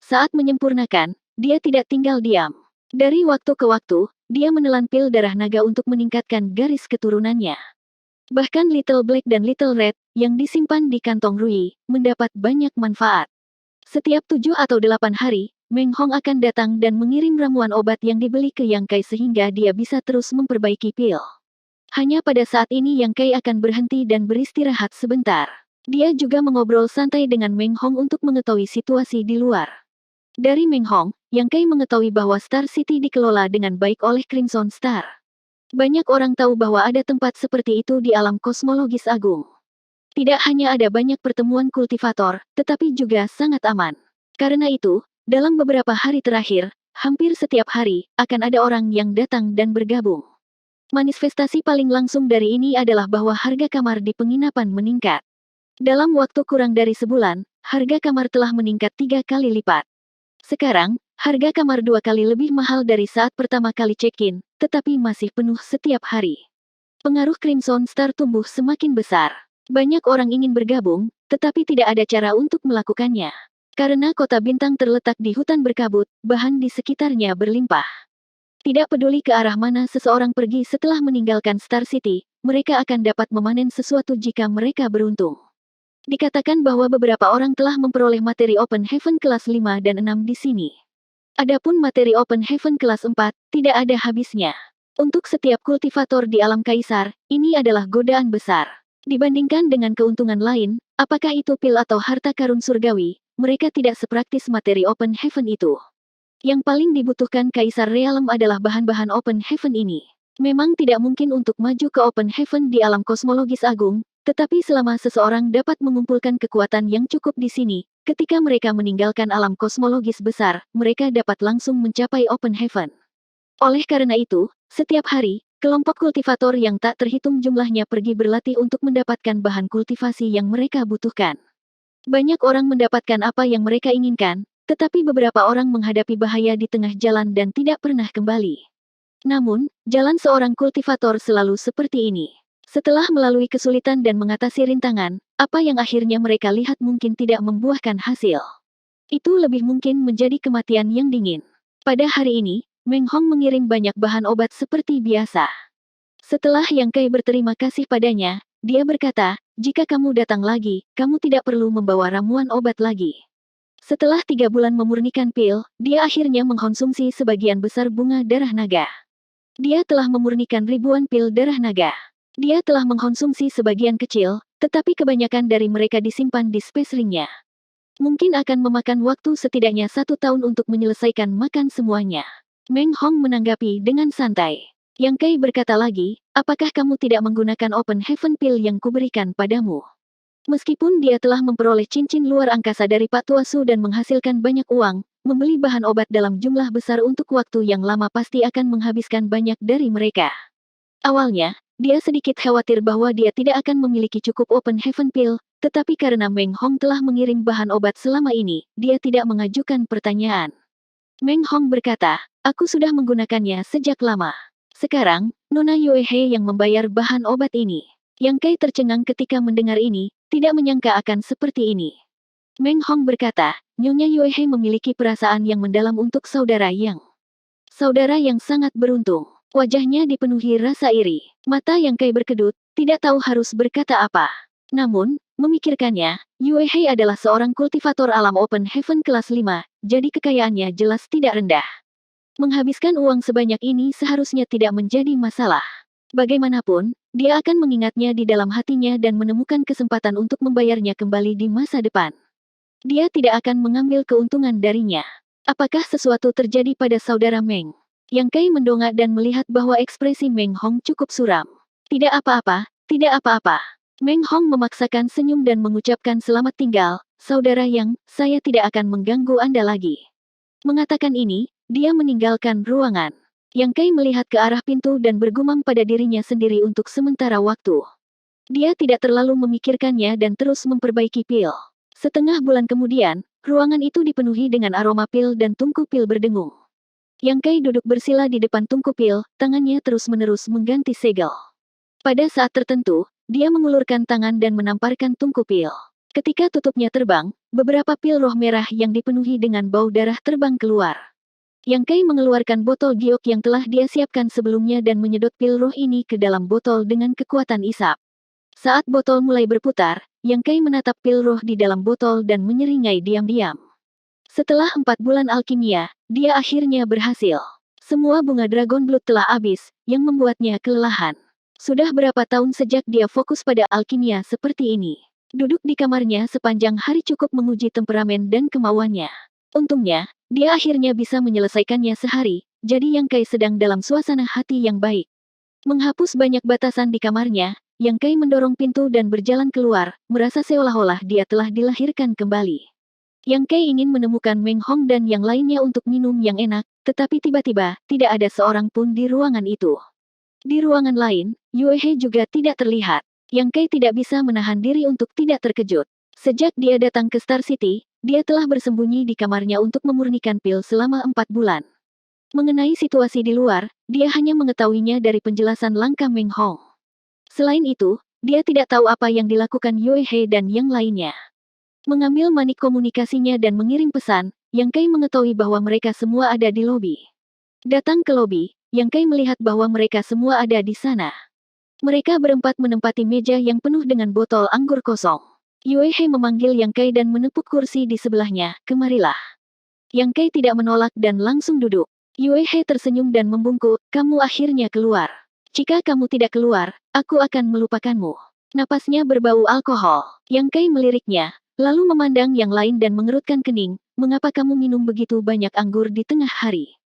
Saat menyempurnakan, dia tidak tinggal diam. Dari waktu ke waktu, dia menelan pil darah naga untuk meningkatkan garis keturunannya. Bahkan Little Black dan Little Red, yang disimpan di kantong Rui, mendapat banyak manfaat. Setiap 7 atau 8 hari, Meng Hong akan datang dan mengirim ramuan obat yang dibeli ke Yang Kai sehingga dia bisa terus memperbaiki pil. Hanya pada saat ini Yang Kai akan berhenti dan beristirahat sebentar. Dia juga mengobrol santai dengan Meng Hong untuk mengetahui situasi di luar. Dari Meng Hong, Yang Kai mengetahui bahwa Star City dikelola dengan baik oleh Crimson Star. Banyak orang tahu bahwa ada tempat seperti itu di alam kosmologis agung. Tidak hanya ada banyak pertemuan kultivator, tetapi juga sangat aman. Karena itu, dalam beberapa hari terakhir, hampir setiap hari, akan ada orang yang datang dan bergabung. Manifestasi paling langsung dari ini adalah bahwa harga kamar di penginapan meningkat. Dalam waktu kurang dari sebulan, harga kamar telah meningkat 3 kali lipat. Sekarang, harga kamar 2 kali lebih mahal dari saat pertama kali check-in, tetapi masih penuh setiap hari. Pengaruh Crimson Star tumbuh semakin besar. Banyak orang ingin bergabung, tetapi tidak ada cara untuk melakukannya. Karena kota bintang terletak di hutan berkabut, bahan di sekitarnya berlimpah. Tidak peduli ke arah mana seseorang pergi setelah meninggalkan Star City, mereka akan dapat memanen sesuatu jika mereka beruntung. Dikatakan bahwa beberapa orang telah memperoleh materi Open Heaven kelas 5 dan 6 di sini. Adapun materi Open Heaven kelas 4, tidak ada habisnya. Untuk setiap kultivator di alam kaisar, ini adalah godaan besar. Dibandingkan dengan keuntungan lain, apakah itu pil atau harta karun surgawi, mereka tidak sepraktis materi Open Heaven itu. Yang paling dibutuhkan Kaisar Realm adalah bahan-bahan Open Heaven ini. Memang tidak mungkin untuk maju ke Open Heaven di alam kosmologis agung, tetapi selama seseorang dapat mengumpulkan kekuatan yang cukup di sini, ketika mereka meninggalkan alam kosmologis besar, mereka dapat langsung mencapai Open Heaven. Oleh karena itu, setiap hari, kelompok kultivator yang tak terhitung jumlahnya pergi berlatih untuk mendapatkan bahan kultivasi yang mereka butuhkan. Banyak orang mendapatkan apa yang mereka inginkan, tetapi beberapa orang menghadapi bahaya di tengah jalan dan tidak pernah kembali. Namun, jalan seorang kultivator selalu seperti ini. Setelah melalui kesulitan dan mengatasi rintangan, apa yang akhirnya mereka lihat mungkin tidak membuahkan hasil. Itu lebih mungkin menjadi kematian yang dingin. Pada hari ini, Meng Hong mengirim banyak bahan obat seperti biasa. Setelah Yang Kai berterima kasih padanya, dia berkata, jika kamu datang lagi, kamu tidak perlu membawa ramuan obat lagi. Setelah 3 bulan memurnikan pil, dia akhirnya mengkonsumsi sebagian besar bunga darah naga. Dia telah memurnikan ribuan pil darah naga. Dia telah mengkonsumsi sebagian kecil, tetapi kebanyakan dari mereka disimpan di space ring-nya. Mungkin akan memakan waktu setidaknya 1 tahun untuk menyelesaikan makan semuanya. Meng Hong menanggapi dengan santai. Yang Kai berkata lagi, apakah kamu tidak menggunakan Open Heaven Pill yang kuberikan padamu? Meskipun dia telah memperoleh cincin luar angkasa dari Pak Tuasu dan menghasilkan banyak uang, membeli bahan obat dalam jumlah besar untuk waktu yang lama pasti akan menghabiskan banyak dari mereka. Awalnya, dia sedikit khawatir bahwa dia tidak akan memiliki cukup Open Heaven Pill, tetapi karena Meng Hong telah mengirim bahan obat selama ini, dia tidak mengajukan pertanyaan. Meng Hong berkata, aku sudah menggunakannya sejak lama. Sekarang, Nona Yuehe yang membayar bahan obat ini. Yang Kai tercengang ketika mendengar ini, tidak menyangka akan seperti ini. Meng Hong berkata, Nyonya Yuehe memiliki perasaan yang mendalam untuk saudara Yang. Saudara yang sangat beruntung. Wajahnya dipenuhi rasa iri. Mata Yang Kai berkedut, tidak tahu harus berkata apa. Namun, memikirkannya, Yuehe adalah seorang kultivator alam Open Heaven kelas 5, jadi kekayaannya jelas tidak rendah. Menghabiskan uang sebanyak ini seharusnya tidak menjadi masalah. Bagaimanapun, dia akan mengingatnya di dalam hatinya dan menemukan kesempatan untuk membayarnya kembali di masa depan. Dia tidak akan mengambil keuntungan darinya. Apakah sesuatu terjadi pada saudara Meng? Yang Kai mendongak dan melihat bahwa ekspresi Meng Hong cukup suram. Tidak apa-apa, tidak apa-apa. Meng Hong memaksakan senyum dan mengucapkan selamat tinggal, saudara Yang, saya tidak akan mengganggu Anda lagi. Mengatakan ini, dia meninggalkan ruangan. Yang Kai melihat ke arah pintu dan bergumam pada dirinya sendiri untuk sementara waktu. Dia tidak terlalu memikirkannya dan terus memperbaiki pil. Setengah bulan kemudian, ruangan itu dipenuhi dengan aroma pil dan tungku pil berdengung. Yang Kai duduk bersila di depan tungku pil, tangannya terus-menerus mengganti segel. Pada saat tertentu, dia mengulurkan tangan dan menamparkan tungku pil. Ketika tutupnya terbang, beberapa pil roh merah yang dipenuhi dengan bau darah terbang keluar. Yang Kai mengeluarkan botol giok yang telah dia siapkan sebelumnya dan menyedot pil roh ini ke dalam botol dengan kekuatan isap. Saat botol mulai berputar, Yang Kai menatap pil roh di dalam botol dan menyeringai diam-diam. Setelah 4 bulan alkimia, dia akhirnya berhasil. Semua bunga Dragon Blood telah habis, yang membuatnya kelelahan. Sudah berapa tahun sejak dia fokus pada alkimia seperti ini. Duduk di kamarnya sepanjang hari cukup menguji temperamen dan kemauannya. Untungnya, dia akhirnya bisa menyelesaikannya sehari, jadi Yang Kai sedang dalam suasana hati yang baik. Menghapus banyak batasan di kamarnya, Yang Kai mendorong pintu dan berjalan keluar, merasa seolah-olah dia telah dilahirkan kembali. Yang Kai ingin menemukan Meng Hong dan yang lainnya untuk minum yang enak, tetapi tiba-tiba, tidak ada seorang pun di ruangan itu. Di ruangan lain, Yue He juga tidak terlihat. Yang Kai tidak bisa menahan diri untuk tidak terkejut. Sejak dia datang ke Star City, dia telah bersembunyi di kamarnya untuk memurnikan pil selama 4 bulan. Mengenai situasi di luar, dia hanya mengetahuinya dari penjelasan langkah Meng Hong. Selain itu, dia tidak tahu apa yang dilakukan Yue He dan yang lainnya. Mengambil manik komunikasinya dan mengirim pesan, Yang Kai mengetahui bahwa mereka semua ada di lobi. Datang ke lobi, Yang Kai melihat bahwa mereka semua ada di sana. Mereka berempat menempati meja yang penuh dengan botol anggur kosong. Yue He memanggil Yang Kai dan menepuk kursi di sebelahnya, "Kemarilah." Yang Kai tidak menolak dan langsung duduk. Yue He tersenyum dan membungkuk, "Kamu akhirnya keluar. Jika kamu tidak keluar, aku akan melupakanmu." Napasnya berbau alkohol. Yang Kai meliriknya, lalu memandang yang lain dan mengerutkan kening, "Mengapa kamu minum begitu banyak anggur di tengah hari?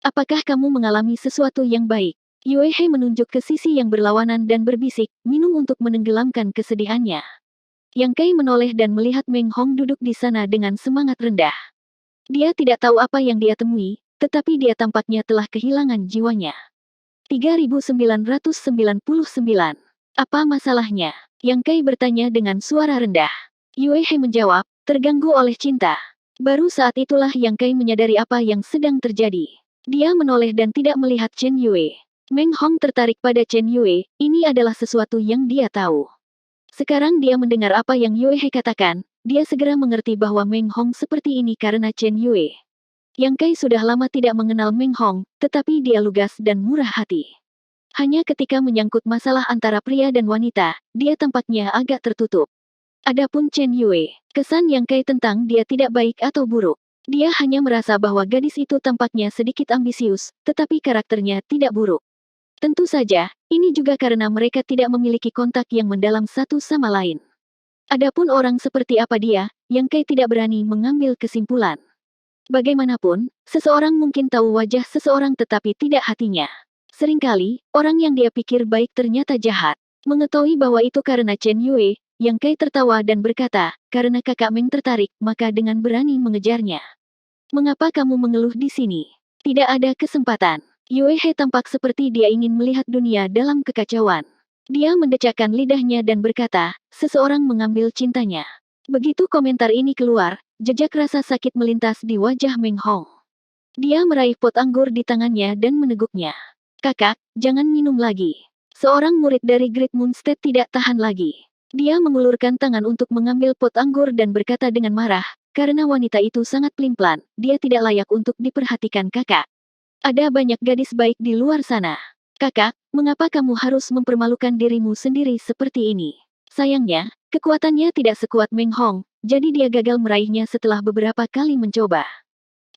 Apakah kamu mengalami sesuatu yang baik?" Yue He menunjuk ke sisi yang berlawanan dan berbisik, "Minum untuk menenggelamkan kesedihannya." Yang Kai menoleh dan melihat Meng Hong duduk di sana dengan semangat rendah. Dia tidak tahu apa yang dia temui, tetapi dia tampaknya telah kehilangan jiwanya. 3999. Apa masalahnya? Yang Kai bertanya dengan suara rendah. Yue He menjawab, "Terganggu oleh cinta." Baru saat itulah Yang Kai menyadari apa yang sedang terjadi. Dia menoleh dan tidak melihat Chen Yue. Meng Hong tertarik pada Chen Yue, ini adalah sesuatu yang dia tahu. Sekarang dia mendengar apa yang Yue He katakan, dia segera mengerti bahwa Meng Hong seperti ini karena Chen Yue. Yang Kai sudah lama tidak mengenal Meng Hong, tetapi dia lugas dan murah hati. Hanya ketika menyangkut masalah antara pria dan wanita, dia tampaknya agak tertutup. Adapun Chen Yue, kesan Yang Kai tentang dia tidak baik atau buruk. Dia hanya merasa bahwa gadis itu tampaknya sedikit ambisius, tetapi karakternya tidak buruk. Tentu saja, ini juga karena mereka tidak memiliki kontak yang mendalam satu sama lain. Adapun orang seperti apa dia, Yang Kai tidak berani mengambil kesimpulan. Bagaimanapun, seseorang mungkin tahu wajah seseorang tetapi tidak hatinya. Seringkali, orang yang dia pikir baik ternyata jahat. Mengetahui bahwa itu karena Chen Yue, Yang Kai tertawa dan berkata, "Karena kakak Meng tertarik, maka dengan berani mengejarnya." "Mengapa kamu mengeluh di sini? Tidak ada kesempatan." Yue He tampak seperti dia ingin melihat dunia dalam kekacauan. Dia mendecakkan lidahnya dan berkata, "Seseorang mengambil cintanya." Begitu komentar ini keluar, jejak rasa sakit melintas di wajah Meng Hong. Dia meraih pot anggur di tangannya dan meneguknya. "Kakak, jangan minum lagi." Seorang murid dari Great Moonstead tidak tahan lagi. Dia mengulurkan tangan untuk mengambil pot anggur dan berkata dengan marah, "Karena wanita itu sangat pelin-pelan, dia tidak layak untuk diperhatikan kakak. Ada banyak gadis baik di luar sana. Kakak, mengapa kamu harus mempermalukan dirimu sendiri seperti ini?" Sayangnya, kekuatannya tidak sekuat Meng Hong, jadi dia gagal meraihnya setelah beberapa kali mencoba.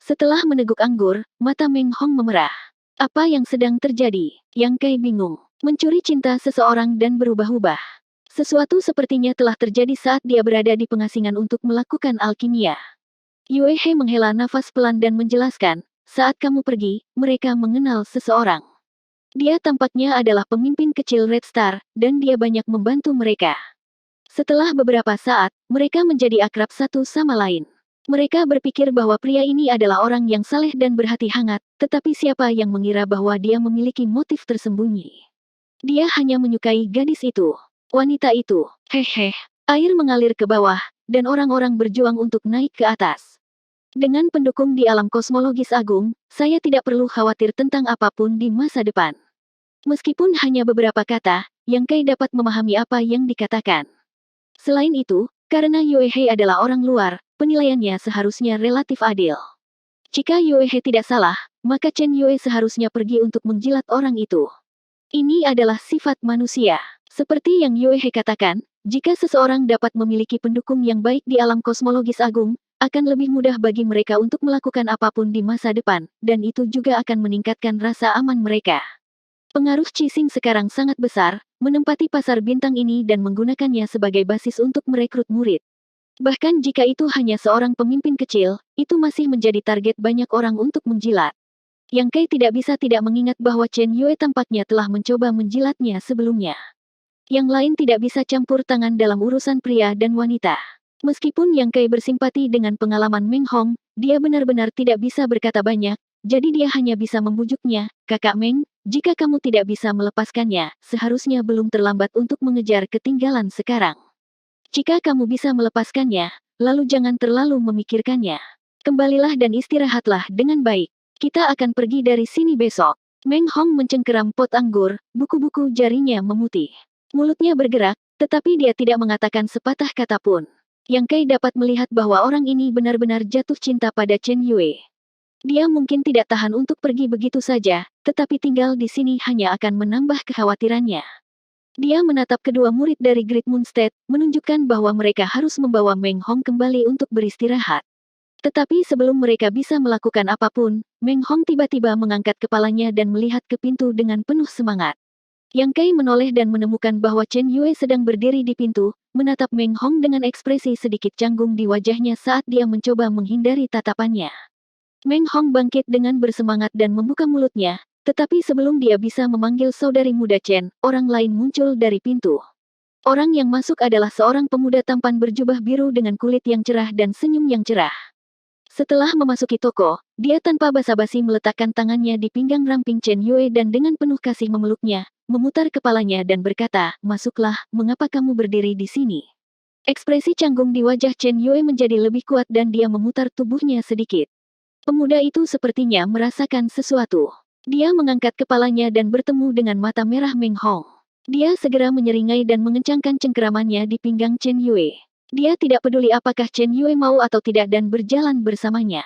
Setelah meneguk anggur, mata Meng Hong memerah. Apa yang sedang terjadi? Yang Kai bingung. Mencuri cinta seseorang dan berubah-ubah. Sesuatu sepertinya telah terjadi saat dia berada di pengasingan untuk melakukan alkimia. Yue He menghela nafas pelan dan menjelaskan, "Saat kamu pergi, mereka mengenal seseorang. Dia tampaknya adalah pemimpin kecil Red Star, dan dia banyak membantu mereka." Setelah beberapa saat, mereka menjadi akrab satu sama lain. Mereka berpikir bahwa pria ini adalah orang yang saleh dan berhati hangat, tetapi siapa yang mengira bahwa dia memiliki motif tersembunyi. Dia hanya menyukai gadis itu. wanita itu. Hehe. Air mengalir ke bawah, dan orang-orang berjuang untuk naik ke atas. Dengan pendukung di alam kosmologis agung, saya tidak perlu khawatir tentang apapun di masa depan. Meskipun hanya beberapa kata, Yang Kai dapat memahami apa yang dikatakan. Selain itu, karena Yue He adalah orang luar, penilaiannya seharusnya relatif adil. Jika Yue He tidak salah, maka Chen Yue seharusnya pergi untuk menjilat orang itu. Ini adalah sifat manusia. Seperti yang Yue He katakan, jika seseorang dapat memiliki pendukung yang baik di alam kosmologis agung, akan lebih mudah bagi mereka untuk melakukan apapun di masa depan, dan itu juga akan meningkatkan rasa aman mereka. Pengaruh Cising sekarang sangat besar, menempati pasar bintang ini dan menggunakannya sebagai basis untuk merekrut murid. Bahkan jika itu hanya seorang pemimpin kecil, itu masih menjadi target banyak orang untuk menjilat. Yang Kai tidak bisa tidak mengingat bahwa Chen Yue tampaknya telah mencoba menjilatnya sebelumnya. Yang lain tidak bisa campur tangan dalam urusan pria dan wanita. Meskipun Yang Kai bersimpati dengan pengalaman Meng Hong, dia benar-benar tidak bisa berkata banyak, jadi dia hanya bisa membujuknya, "Kakak Meng, jika kamu tidak bisa melepaskannya, seharusnya belum terlambat untuk mengejar ketinggalan sekarang. Jika kamu bisa melepaskannya, lalu jangan terlalu memikirkannya. Kembalilah dan istirahatlah dengan baik. Kita akan pergi dari sini besok." Meng Hong mencengkeram pot anggur, buku-buku jarinya memutih. Mulutnya bergerak, tetapi dia tidak mengatakan sepatah kata pun. Yang Kai dapat melihat bahwa orang ini benar-benar jatuh cinta pada Chen Yue. Dia mungkin tidak tahan untuk pergi begitu saja, tetapi tinggal di sini hanya akan menambah kekhawatirannya. Dia menatap kedua murid dari Great Moon State, menunjukkan bahwa mereka harus membawa Meng Hong kembali untuk beristirahat. Tetapi sebelum mereka bisa melakukan apapun, Meng Hong tiba-tiba mengangkat kepalanya dan melihat ke pintu dengan penuh semangat. Yang Kai menoleh dan menemukan bahwa Chen Yue sedang berdiri di pintu, menatap Meng Hong dengan ekspresi sedikit canggung di wajahnya saat dia mencoba menghindari tatapannya. Meng Hong bangkit dengan bersemangat dan membuka mulutnya, tetapi sebelum dia bisa memanggil saudari muda Chen, orang lain muncul dari pintu. Orang yang masuk adalah seorang pemuda tampan berjubah biru dengan kulit yang cerah dan senyum yang cerah. Setelah memasuki toko, dia tanpa basa-basi meletakkan tangannya di pinggang ramping Chen Yue dan dengan penuh kasih memeluknya, memutar kepalanya dan berkata, "Masuklah, mengapa kamu berdiri di sini?" Ekspresi canggung di wajah Chen Yue menjadi lebih kuat dan dia memutar tubuhnya sedikit. Pemuda itu sepertinya merasakan sesuatu. Dia mengangkat kepalanya dan bertemu dengan mata merah Meng Hong. Dia segera menyeringai dan mengencangkan cengkeramannya di pinggang Chen Yue. Dia tidak peduli apakah Chen Yue mau atau tidak dan berjalan bersamanya.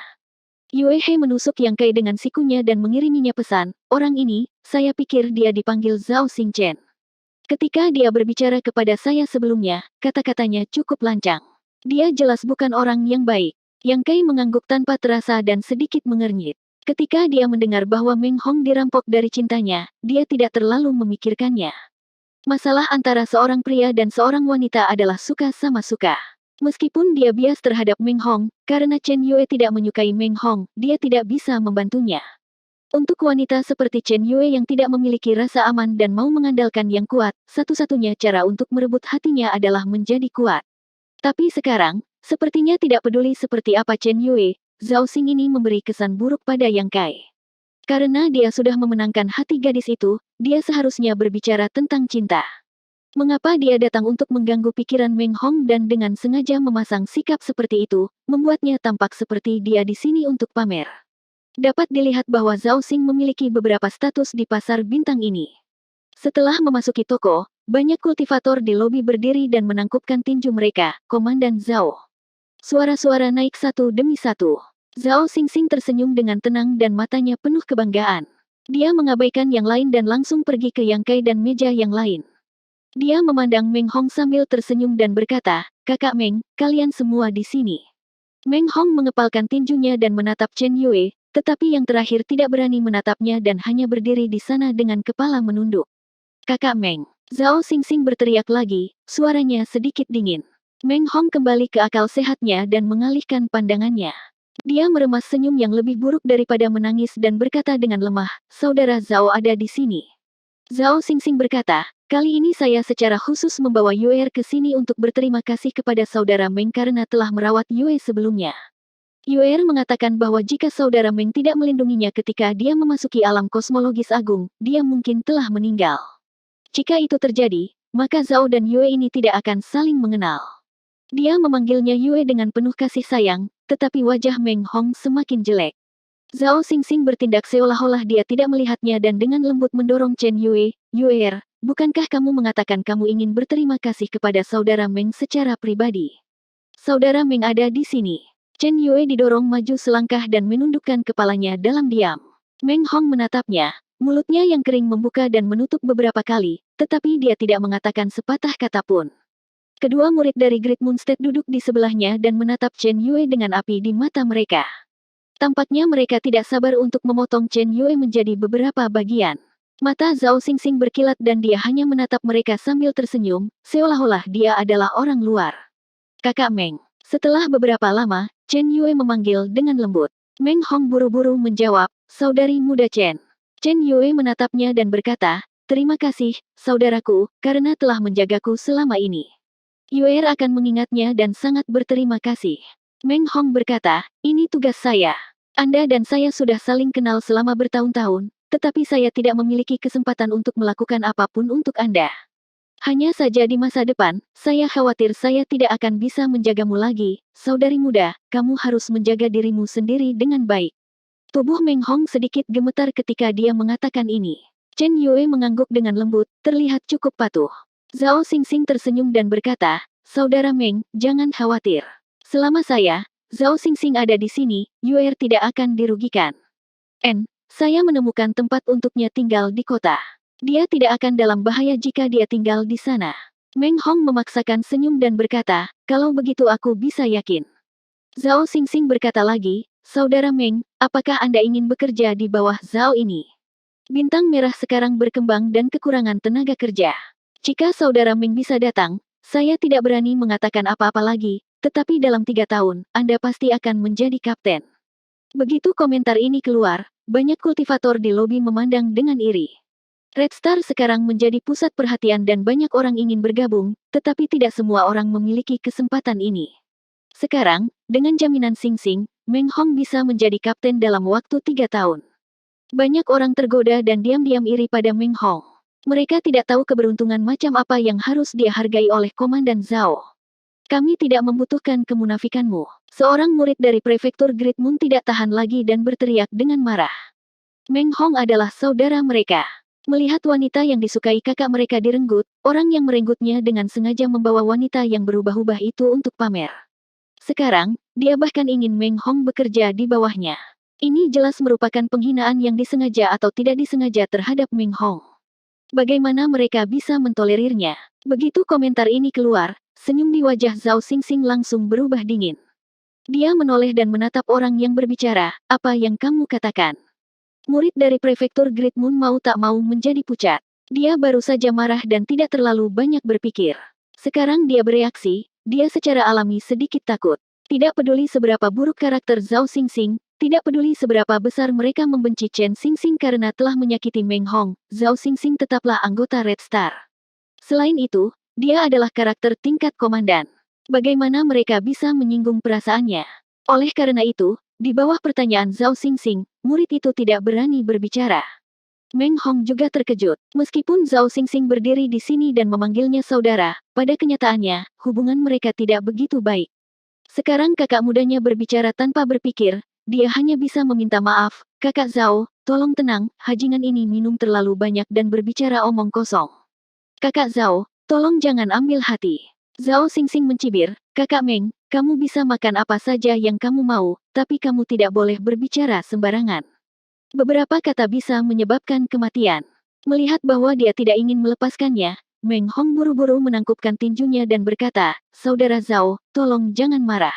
Yue He menusuk Yang Kai dengan sikunya dan mengiriminya pesan, "Orang ini, saya pikir dia dipanggil Zhao Xingchen. Ketika dia berbicara kepada saya sebelumnya, kata-katanya cukup lancang. Dia jelas bukan orang yang baik." Yang Kai mengangguk tanpa terasa dan sedikit mengernyit. Ketika dia mendengar bahwa Meng Hong dirampok dari cintanya, dia tidak terlalu memikirkannya. Masalah antara seorang pria dan seorang wanita adalah suka sama suka. Meskipun dia bias terhadap Meng Hong, karena Chen Yue tidak menyukai Meng Hong, dia tidak bisa membantunya. Untuk wanita seperti Chen Yue yang tidak memiliki rasa aman dan mau mengandalkan yang kuat, satu-satunya cara untuk merebut hatinya adalah menjadi kuat. Tapi sekarang, sepertinya tidak peduli seperti apa Chen Yue, Zhao Xing ini memberi kesan buruk pada Yang Kai. Karena dia sudah memenangkan hati gadis itu, dia seharusnya berbicara tentang cinta. Mengapa dia datang untuk mengganggu pikiran Meng Hong dan dengan sengaja memasang sikap seperti itu, membuatnya tampak seperti dia di sini untuk pamer. Dapat dilihat bahwa Zhao Xing memiliki beberapa status di pasar bintang ini. Setelah memasuki toko, banyak kultivator di lobi berdiri dan menangkupkan tinju mereka, "Komandan Zhao." Suara-suara naik satu demi satu. Zhao Xingxing tersenyum dengan tenang dan matanya penuh kebanggaan. Dia mengabaikan yang lain dan langsung pergi ke Yang Kai dan meja yang lain. Dia memandang Meng Hong sambil tersenyum dan berkata, "Kakak Meng, kalian semua di sini." Meng Hong mengepalkan tinjunya dan menatap Chen Yue, tetapi yang terakhir tidak berani menatapnya dan hanya berdiri di sana dengan kepala menunduk. "Kakak Meng." Zhao Xingxing berteriak lagi, suaranya sedikit dingin. Meng Hong kembali ke akal sehatnya dan mengalihkan pandangannya. Dia meremas senyum yang lebih buruk daripada menangis dan berkata dengan lemah, "Saudara Zhao ada di sini." Zhao Xingxing berkata, "Kali ini saya secara khusus membawa Yue ke sini untuk berterima kasih kepada saudara Meng karena telah merawat Yue sebelumnya." Yue mengatakan bahwa jika saudara Meng tidak melindunginya ketika dia memasuki alam kosmologis agung, dia mungkin telah meninggal. Jika itu terjadi, maka Zhao dan Yue ini tidak akan saling mengenal. Dia memanggilnya Yue dengan penuh kasih sayang, tetapi wajah Meng Hong semakin jelek. Zhao Xingxing bertindak seolah-olah dia tidak melihatnya dan dengan lembut mendorong Chen Yue. Yue, bukankah kamu mengatakan kamu ingin berterima kasih kepada saudara Meng secara pribadi? Saudara Meng ada di sini. Chen Yue didorong maju selangkah dan menundukkan kepalanya dalam diam. Meng Hong menatapnya, mulutnya yang kering membuka dan menutup beberapa kali, tetapi dia tidak mengatakan sepatah kata pun. Kedua murid dari Great Moonstead duduk di sebelahnya dan menatap Chen Yue dengan api di mata mereka. Tampaknya mereka tidak sabar untuk memotong Chen Yue menjadi beberapa bagian. Mata Zhao Xingxing berkilat dan dia hanya menatap mereka sambil tersenyum, seolah-olah dia adalah orang luar. Kakak Meng. Setelah beberapa lama, Chen Yue memanggil dengan lembut. Meng Hong buru-buru menjawab, saudari muda Chen. Chen Yue menatapnya dan berkata, terima kasih, saudaraku, karena telah menjagaku selama ini. Yue akan mengingatnya dan sangat berterima kasih. Meng Hong berkata, ini tugas saya. Anda dan saya sudah saling kenal selama bertahun-tahun, tetapi saya tidak memiliki kesempatan untuk melakukan apapun untuk Anda. Hanya saja di masa depan, saya khawatir saya tidak akan bisa menjagamu lagi. Saudari muda, kamu harus menjaga dirimu sendiri dengan baik. Tubuh Meng Hong sedikit gemetar ketika dia mengatakan ini. Chen Yue mengangguk dengan lembut, terlihat cukup patuh. Zhao Xingxing tersenyum dan berkata, saudara Meng, jangan khawatir. Selama saya, Zhao Xingxing ada di sini, Yue tidak akan dirugikan. Saya menemukan tempat untuknya tinggal di kota. Dia tidak akan dalam bahaya jika dia tinggal di sana. Meng Hong memaksakan senyum dan berkata, kalau begitu aku bisa yakin. Zhao Xingxing berkata lagi, saudara Meng, apakah Anda ingin bekerja di bawah Zhao ini? Bintang merah sekarang berkembang dan kekurangan tenaga kerja. Jika saudara Meng bisa datang, saya tidak berani mengatakan apa-apa lagi, tetapi dalam 3 tahun, Anda pasti akan menjadi kapten. Begitu komentar ini keluar, banyak kultivator di lobi memandang dengan iri. Red Star sekarang menjadi pusat perhatian dan banyak orang ingin bergabung, tetapi tidak semua orang memiliki kesempatan ini. Sekarang, dengan jaminan Xingxing, Meng Hong bisa menjadi kapten dalam waktu 3 tahun. Banyak orang tergoda dan diam-diam iri pada Meng Hong. Mereka tidak tahu keberuntungan macam apa yang harus dia hargai oleh Komandan Zhao. Kami tidak membutuhkan kemunafikanmu. Seorang murid dari prefektur Great Moon tidak tahan lagi dan berteriak dengan marah. Meng Hong adalah saudara mereka. Melihat wanita yang disukai kakak mereka direnggut, orang yang merenggutnya dengan sengaja membawa wanita yang berubah-ubah itu untuk pamer. Sekarang, dia bahkan ingin Meng Hong bekerja di bawahnya. Ini jelas merupakan penghinaan yang disengaja atau tidak disengaja terhadap Meng Hong. Bagaimana mereka bisa mentolerirnya? Begitu komentar ini keluar, senyum di wajah Zhao Xingxing langsung berubah dingin. Dia menoleh dan menatap orang yang berbicara, apa yang kamu katakan? Murid dari prefektur Great Moon mau tak mau menjadi pucat. Dia baru saja marah dan tidak terlalu banyak berpikir. Sekarang dia bereaksi, dia secara alami sedikit takut. Tidak peduli seberapa buruk karakter Zhao Xingxing, tidak peduli seberapa besar mereka membenci Chen Xingxing karena telah menyakiti Meng Hong, Zhao Xingxing tetaplah anggota Red Star. Selain itu, dia adalah karakter tingkat komandan. Bagaimana mereka bisa menyinggung perasaannya? Oleh karena itu, di bawah pertanyaan Zhao Xingxing, murid itu tidak berani berbicara. Meng Hong juga terkejut. Meskipun Zhao Xingxing berdiri di sini dan memanggilnya saudara, pada kenyataannya, hubungan mereka tidak begitu baik. Sekarang kakak mudanya berbicara tanpa berpikir, dia hanya bisa meminta maaf, kakak Zhao, tolong tenang, hajingan ini minum terlalu banyak dan berbicara omong kosong. Kakak Zhao, tolong jangan ambil hati. Zhao Xingxing mencibir, kakak Meng, kamu bisa makan apa saja yang kamu mau, tapi kamu tidak boleh berbicara sembarangan. Beberapa kata bisa menyebabkan kematian. Melihat bahwa dia tidak ingin melepaskannya, Meng Hong buru-buru menangkupkan tinjunya dan berkata, saudara Zhao, tolong jangan marah.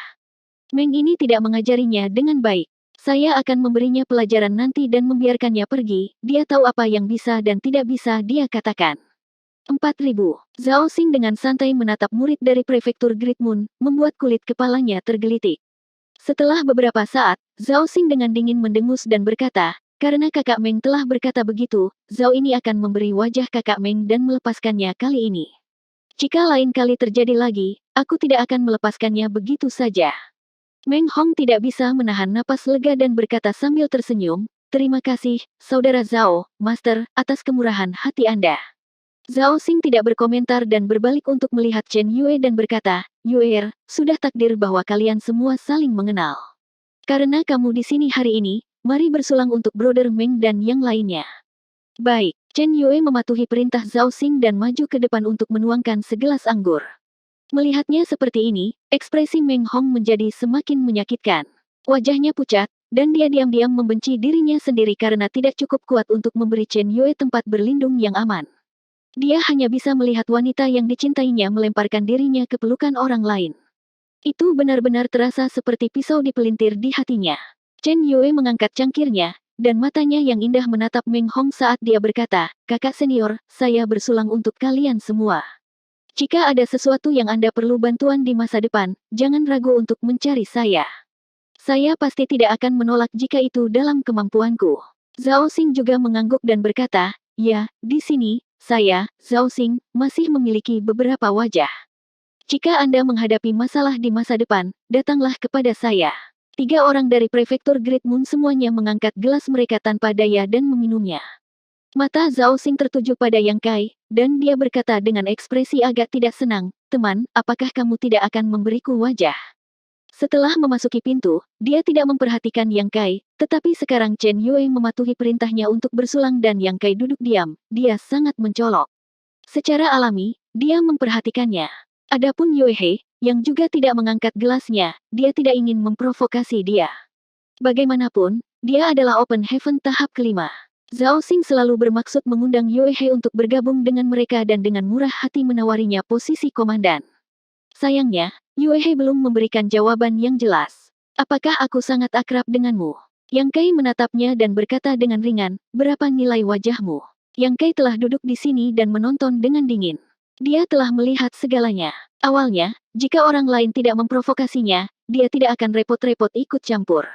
Meng ini tidak mengajarinya dengan baik. Saya akan memberinya pelajaran nanti dan membiarkannya pergi, dia tahu apa yang bisa dan tidak bisa dia katakan. 4000. Zhao Xing dengan santai menatap murid dari prefektur Great Moon, membuat kulit kepalanya tergelitik. Setelah beberapa saat, Zhao Xing dengan dingin mendengus dan berkata, karena kakak Meng telah berkata begitu, Zhao ini akan memberi wajah kakak Meng dan melepaskannya kali ini. Jika lain kali terjadi lagi, aku tidak akan melepaskannya begitu saja. Meng Hong tidak bisa menahan napas lega dan berkata sambil tersenyum, terima kasih, saudara Zhao, Master, atas kemurahan hati Anda. Zhao Xing tidak berkomentar dan berbalik untuk melihat Chen Yue dan berkata, Yue, sudah takdir bahwa kalian semua saling mengenal. Karena kamu di sini hari ini, mari bersulang untuk Brother Meng dan yang lainnya. Baik, Chen Yue mematuhi perintah Zhao Xing dan maju ke depan untuk menuangkan segelas anggur. Melihatnya seperti ini, ekspresi Meng Hong menjadi semakin menyakitkan. Wajahnya pucat, dan dia diam-diam membenci dirinya sendiri karena tidak cukup kuat untuk memberi Chen Yue tempat berlindung yang aman. Dia hanya bisa melihat wanita yang dicintainya melemparkan dirinya ke pelukan orang lain. Itu benar-benar terasa seperti pisau dipelintir di hatinya. Chen Yue mengangkat cangkirnya, dan matanya yang indah menatap Meng Hong saat dia berkata, Kakak senior, saya bersulang untuk kalian semua. Jika ada sesuatu yang Anda perlu bantuan di masa depan, jangan ragu untuk mencari saya. Saya pasti tidak akan menolak jika itu dalam kemampuanku. Zhao Xing juga mengangguk dan berkata, ya, di sini, saya, Zhao Xing, masih memiliki beberapa wajah. Jika Anda menghadapi masalah di masa depan, datanglah kepada saya. 3 orang dari prefektur Great Moon semuanya mengangkat gelas mereka tanpa daya dan meminumnya. Mata Zhao Xing tertuju pada Yang Kai, dan dia berkata dengan ekspresi agak tidak senang, teman, apakah kamu tidak akan memberiku wajah? Setelah memasuki pintu, dia tidak memperhatikan Yang Kai, tetapi sekarang Chen Yue mematuhi perintahnya untuk bersulang dan Yang Kai duduk diam, dia sangat mencolok. Secara alami, dia memperhatikannya. Adapun Yue He, yang juga tidak mengangkat gelasnya, dia tidak ingin memprovokasi dia. Bagaimanapun, dia adalah Open Heaven tahap kelima. Zhao Xing selalu bermaksud mengundang Yue He untuk bergabung dengan mereka dan dengan murah hati menawarinya posisi komandan. Sayangnya, Yue He belum memberikan jawaban yang jelas. Apakah aku sangat akrab denganmu? Yang Kai menatapnya dan berkata dengan ringan, berapa nilai wajahmu? Yang Kai telah duduk di sini dan menonton dengan dingin. Dia telah melihat segalanya. Awalnya, jika orang lain tidak memprovokasinya, dia tidak akan repot-repot ikut campur.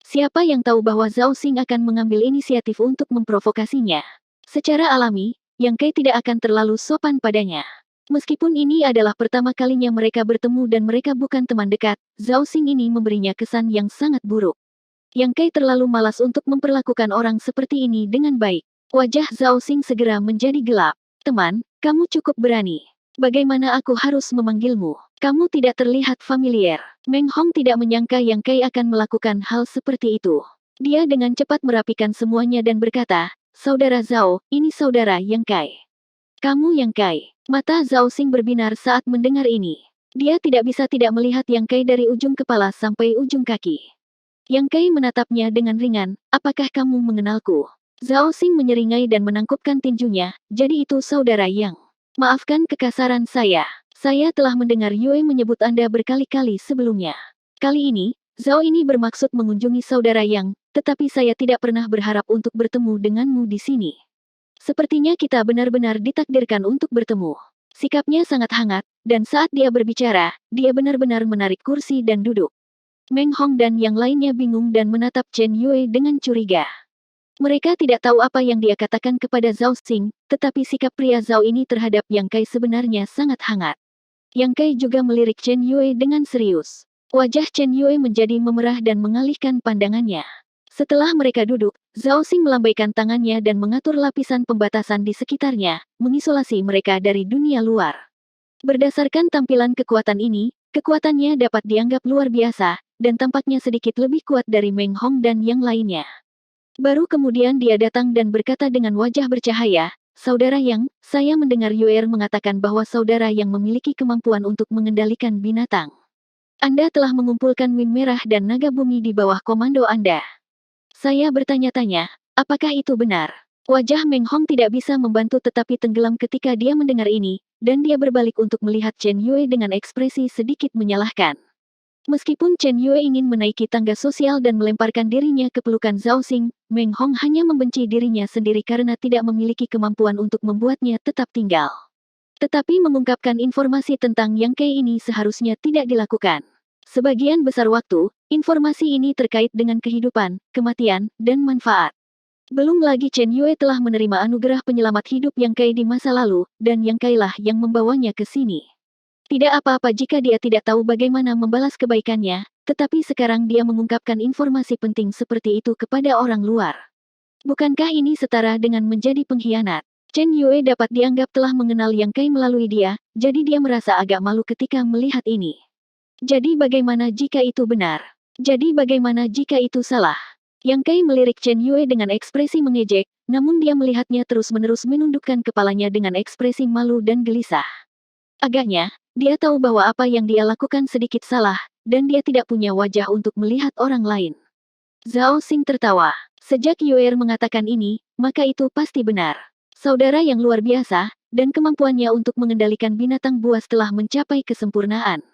Siapa yang tahu bahwa Zhao Xing akan mengambil inisiatif untuk memprovokasinya? Secara alami, Yang Kai tidak akan terlalu sopan padanya. Meskipun ini adalah pertama kalinya mereka bertemu dan mereka bukan teman dekat, Zhao Xing ini memberinya kesan yang sangat buruk. Yang Kai terlalu malas untuk memperlakukan orang seperti ini dengan baik. Wajah Zhao Xing segera menjadi gelap. Teman, kamu cukup berani. Bagaimana aku harus memanggilmu? Kamu tidak terlihat familiar. Meng Hong tidak menyangka Yang Kai akan melakukan hal seperti itu. Dia dengan cepat merapikan semuanya dan berkata, Saudara Zhao, ini saudara Yang Kai. Kamu Yang Kai. Mata Zhao Xing berbinar saat mendengar ini. Dia tidak bisa tidak melihat Yang Kai dari ujung kepala sampai ujung kaki. Yang Kai menatapnya dengan ringan, apakah kamu mengenalku? Zhao Xing menyeringai dan menangkupkan tinjunya, jadi itu saudara Yang. Maafkan kekasaran saya. Saya telah mendengar Yue menyebut Anda berkali-kali sebelumnya. Kali ini, Zhao ini bermaksud mengunjungi saudara Yang, tetapi saya tidak pernah berharap untuk bertemu denganmu di sini. Sepertinya kita benar-benar ditakdirkan untuk bertemu. Sikapnya sangat hangat, dan saat dia berbicara, dia benar-benar menarik kursi dan duduk. Meng Hong dan yang lainnya bingung dan menatap Chen Yue dengan curiga. Mereka tidak tahu apa yang dia katakan kepada Zhao Xing, tetapi sikap pria Zhao ini terhadap Yang Kai sebenarnya sangat hangat. Yang Kai juga melirik Chen Yue dengan serius. Wajah Chen Yue menjadi memerah dan mengalihkan pandangannya. Setelah mereka duduk, Zhao Xing melambaikan tangannya dan mengatur lapisan pembatasan di sekitarnya, mengisolasi mereka dari dunia luar. Berdasarkan tampilan kekuatan ini, kekuatannya dapat dianggap luar biasa, dan tampaknya sedikit lebih kuat dari Meng Hong dan yang lainnya. Baru kemudian dia datang dan berkata dengan wajah bercahaya, Saudara Yang, saya mendengar Yue mengatakan bahwa saudara yang memiliki kemampuan untuk mengendalikan binatang. Anda telah mengumpulkan Wim Merah dan Naga Bumi di bawah komando Anda. Saya bertanya-tanya, apakah itu benar? Wajah Meng Hong tidak bisa membantu tetapi tenggelam ketika dia mendengar ini, dan dia berbalik untuk melihat Chen Yue dengan ekspresi sedikit menyalahkan. Meskipun Chen Yue ingin menaiki tangga sosial dan melemparkan dirinya ke pelukan Zhao Xing, Meng Hong hanya membenci dirinya sendiri karena tidak memiliki kemampuan untuk membuatnya tetap tinggal. Tetapi mengungkapkan informasi tentang Yang Kai ini seharusnya tidak dilakukan. Sebagian besar waktu, informasi ini terkait dengan kehidupan, kematian, dan manfaat. Belum lagi Chen Yue telah menerima anugerah penyelamat hidup Yang Kai di masa lalu, dan Yang Kai lah yang membawanya ke sini. Tidak apa-apa jika dia tidak tahu bagaimana membalas kebaikannya, tetapi sekarang dia mengungkapkan informasi penting seperti itu kepada orang luar. Bukankah ini setara dengan menjadi pengkhianat? Chen Yue dapat dianggap telah mengenal Yang Kai melalui dia, jadi dia merasa agak malu ketika melihat ini. Jadi bagaimana jika itu benar? Jadi bagaimana jika itu salah? Yang Kai melirik Chen Yue dengan ekspresi mengejek, namun dia melihatnya terus-menerus menundukkan kepalanya dengan ekspresi malu dan gelisah. Agaknya, dia tahu bahwa apa yang dia lakukan sedikit salah, dan dia tidak punya wajah untuk melihat orang lain. Zhao Xing tertawa. Sejak Yuer mengatakan ini, maka itu pasti benar. Saudara yang luar biasa, dan kemampuannya untuk mengendalikan binatang buas telah mencapai kesempurnaan.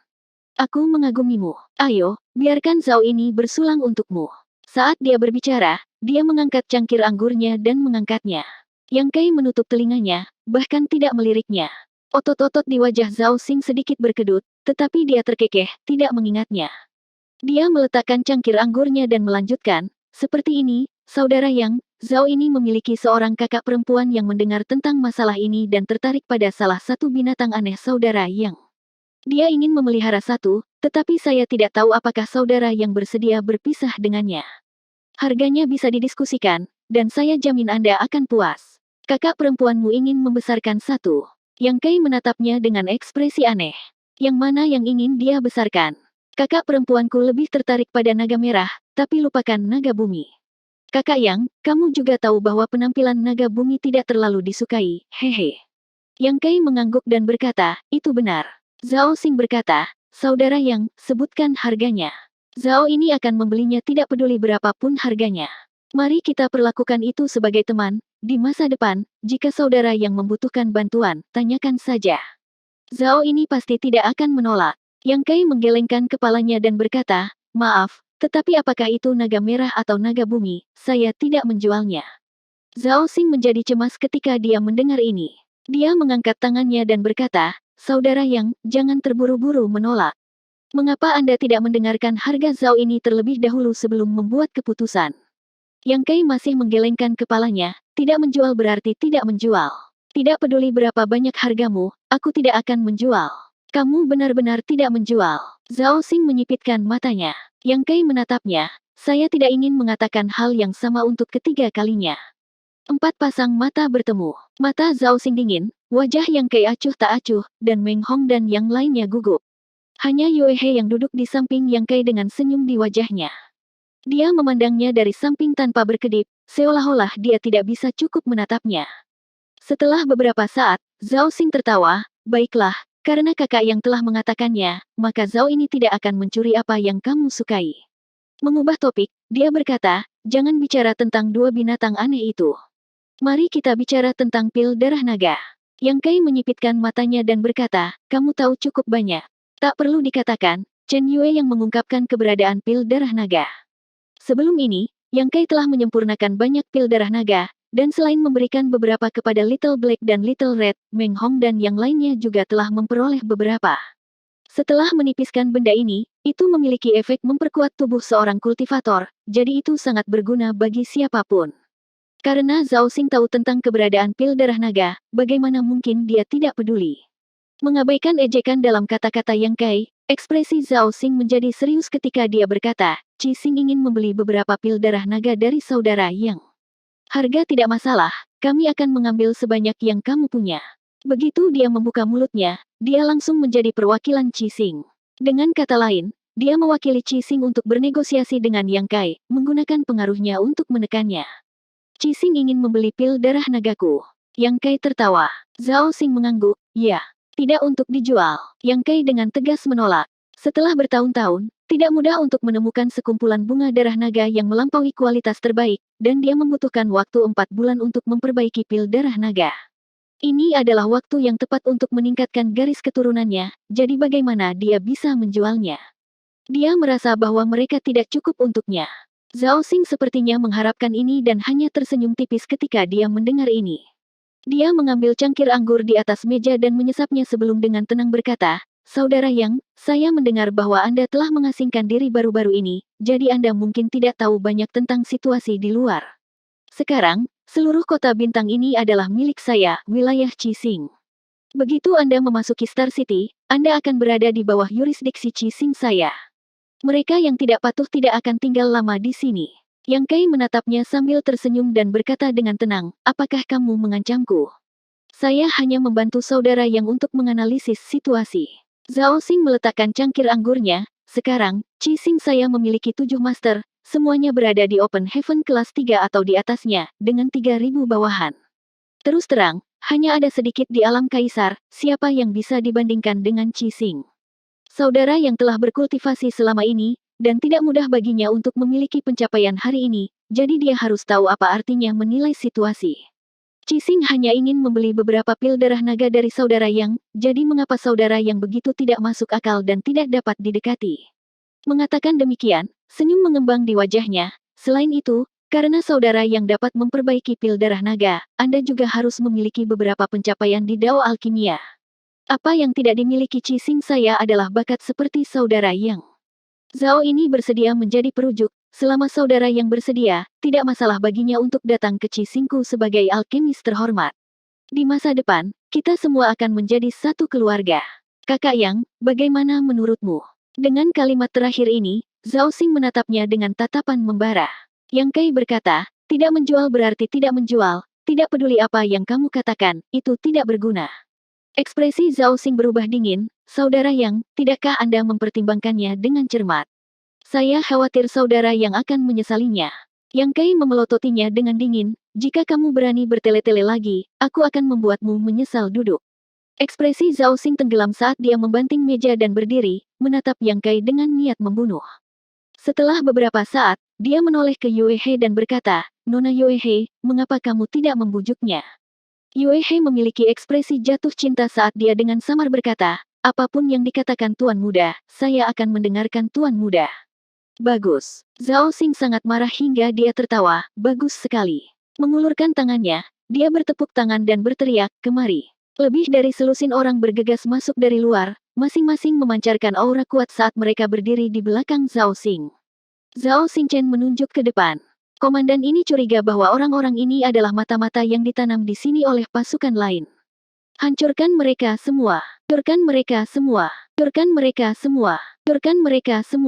Aku mengagumimu. Ayo, biarkan Zhao ini bersulang untukmu. Saat dia berbicara, dia mengangkat cangkir anggurnya dan mengangkatnya. Yang Kai menutup telinganya, bahkan tidak meliriknya. Otot-otot di wajah Zhao Xing sedikit berkedut, tetapi dia terkekeh, tidak mengingatnya. Dia meletakkan cangkir anggurnya dan melanjutkan, seperti ini, saudara Yang, Zhao ini memiliki seorang kakak perempuan yang mendengar tentang masalah ini dan tertarik pada salah satu binatang aneh saudara Yang. Dia ingin memelihara satu, tetapi saya tidak tahu apakah saudara Yang bersedia berpisah dengannya. Harganya bisa didiskusikan, dan saya jamin Anda akan puas. Kakak perempuanmu ingin membesarkan satu. Yang Kai menatapnya dengan ekspresi aneh. Yang mana yang ingin dia besarkan? Kakak perempuanku lebih tertarik pada naga merah, tapi lupakan naga bumi. Kakak Yang, kamu juga tahu bahwa penampilan naga bumi tidak terlalu disukai, hehe. Yang Kai mengangguk dan berkata, itu benar. Zhao Xing berkata, saudara Yang, sebutkan harganya. Zhao ini akan membelinya tidak peduli berapapun harganya. Mari kita perlakukan itu sebagai teman, di masa depan, jika saudara Yang membutuhkan bantuan, tanyakan saja. Zhao ini pasti tidak akan menolak. Yang Kai menggelengkan kepalanya dan berkata, maaf, tetapi apakah itu naga merah atau naga bumi, saya tidak menjualnya. Zhao Xing menjadi cemas ketika dia mendengar ini. Dia mengangkat tangannya dan berkata, saudara Yang, jangan terburu-buru menolak. Mengapa Anda tidak mendengarkan harga Zhao ini terlebih dahulu sebelum membuat keputusan? Yang Kai masih menggelengkan kepalanya, tidak menjual berarti tidak menjual. Tidak peduli berapa banyak hargamu, aku tidak akan menjual. Kamu benar-benar tidak menjual. Zhao Xing menyipitkan matanya. Yang Kai menatapnya, saya tidak ingin mengatakan hal yang sama untuk ketiga kalinya. 4 pasang mata bertemu. Mata Zhao Xing dingin, wajah Yang Kai acuh tak acuh, dan Meng Hong dan yang lainnya gugup. Hanya Yue He yang duduk di samping Yang Kai dengan senyum di wajahnya. Dia memandangnya dari samping tanpa berkedip, seolah-olah dia tidak bisa cukup menatapnya. Setelah beberapa saat, Zhao Xing tertawa, baiklah, karena kakak yang telah mengatakannya, maka Zhao ini tidak akan mencuri apa yang kamu sukai. Mengubah topik, dia berkata, jangan bicara tentang dua binatang aneh itu. Mari kita bicara tentang pil darah naga. Yang Kai menyipitkan matanya dan berkata, kamu tahu cukup banyak. Tak perlu dikatakan, Chen Yue yang mengungkapkan keberadaan pil darah naga. Sebelum ini, Yang Kai telah menyempurnakan banyak pil darah naga, dan selain memberikan beberapa kepada Little Black dan Little Red, Meng Hong dan yang lainnya juga telah memperoleh beberapa. Setelah menipiskan benda ini, itu memiliki efek memperkuat tubuh seorang kultivator, jadi itu sangat berguna bagi siapapun. Karena Zhao Xing tahu tentang keberadaan pil darah naga, bagaimana mungkin dia tidak peduli? Mengabaikan ejekan dalam kata-kata Yang Kai, ekspresi Zhao Xing menjadi serius ketika dia berkata, Qi Xing ingin membeli beberapa pil darah naga dari saudara Yang. Harga tidak masalah, kami akan mengambil sebanyak yang kamu punya. Begitu dia membuka mulutnya, dia langsung menjadi perwakilan Qi Xing. Dengan kata lain, dia mewakili Qi Xing untuk bernegosiasi dengan Yang Kai, menggunakan pengaruhnya untuk menekannya. Qi Xing ingin membeli pil darah nagaku. Yang Kai tertawa. Zhao Xing mengangguk, ya. Tidak untuk dijual. Yang Kai dengan tegas menolak. Setelah bertahun-tahun, tidak mudah untuk menemukan sekumpulan bunga darah naga yang melampaui kualitas terbaik, dan dia membutuhkan waktu 4 bulan untuk memperbaiki pil darah naga. Ini adalah waktu yang tepat untuk meningkatkan garis keturunannya, jadi bagaimana dia bisa menjualnya? Dia merasa bahwa mereka tidak cukup untuknya. Zhao Xing sepertinya mengharapkan ini dan hanya tersenyum tipis ketika dia mendengar ini. Dia mengambil cangkir anggur di atas meja dan menyesapnya sebelum dengan tenang berkata, Saudara Yang, saya mendengar bahwa Anda telah mengasingkan diri baru-baru ini, jadi Anda mungkin tidak tahu banyak tentang situasi di luar. Sekarang, seluruh kota bintang ini adalah milik saya, wilayah Qi Xing. Begitu Anda memasuki Star City, Anda akan berada di bawah yurisdiksi Qi Xing saya. Mereka yang tidak patuh tidak akan tinggal lama di sini. Yang Kai menatapnya sambil tersenyum dan berkata dengan tenang, apakah kamu mengancamku? Saya hanya membantu saudara yang untuk menganalisis situasi. Zhao Xing meletakkan cangkir anggurnya. Sekarang, Qixing saya memiliki 7 master, semuanya berada di Open Heaven kelas 3 atau di atasnya, dengan 3.000 bawahan. Terus terang, hanya ada sedikit di alam kaisar, siapa yang bisa dibandingkan dengan Qixing. Saudara yang telah berkultivasi selama ini, dan tidak mudah baginya untuk memiliki pencapaian hari ini, jadi dia harus tahu apa artinya menilai situasi. Qixing hanya ingin membeli beberapa pil darah naga dari saudara Yang, jadi mengapa saudara Yang begitu tidak masuk akal dan tidak dapat didekati? Mengatakan demikian, senyum mengembang di wajahnya. Selain itu, karena saudara Yang dapat memperbaiki pil darah naga, Anda juga harus memiliki beberapa pencapaian di Dao Alkimia. Apa yang tidak dimiliki Qixing saya adalah bakat seperti saudara Yang. Zhao ini bersedia menjadi perujuk. Selama saudara Yang bersedia, tidak masalah baginya untuk datang ke Qixingku sebagai alkemis terhormat. Di masa depan, kita semua akan menjadi satu keluarga. Kakak Yang, bagaimana menurutmu? Dengan kalimat terakhir ini, Zhao Xing menatapnya dengan tatapan membara. Yang Kai berkata, tidak menjual berarti tidak menjual, tidak peduli apa yang kamu katakan, itu tidak berguna. Ekspresi Zhao Xing berubah dingin. Saudara Yang, tidakkah Anda mempertimbangkannya dengan cermat? Saya khawatir saudara Yang akan menyesalinya. Yang Kai memelototinya dengan dingin, jika kamu berani bertele-tele lagi, aku akan membuatmu menyesal duduk. Ekspresi Zhao Xing tenggelam saat dia membanting meja dan berdiri, menatap Yang Kai dengan niat membunuh. Setelah beberapa saat, dia menoleh ke Yue He dan berkata, Nona Yue He, mengapa kamu tidak membujuknya? Yue He memiliki ekspresi jatuh cinta saat dia dengan samar berkata, apapun yang dikatakan Tuan Muda, saya akan mendengarkan Tuan Muda. Bagus. Zhao Xing sangat marah hingga dia tertawa, bagus sekali. Mengulurkan tangannya, dia bertepuk tangan dan berteriak, kemari. Lebih dari selusin orang bergegas masuk dari luar, masing-masing memancarkan aura kuat saat mereka berdiri di belakang Zhao Xing. Zhao Xingchen menunjuk ke depan. Komandan ini curiga bahwa orang-orang ini adalah mata-mata yang ditanam di sini oleh pasukan lain. Hancurkan mereka semua. Hancurkan mereka semua. Hancurkan mereka semua. Hancurkan mereka semua.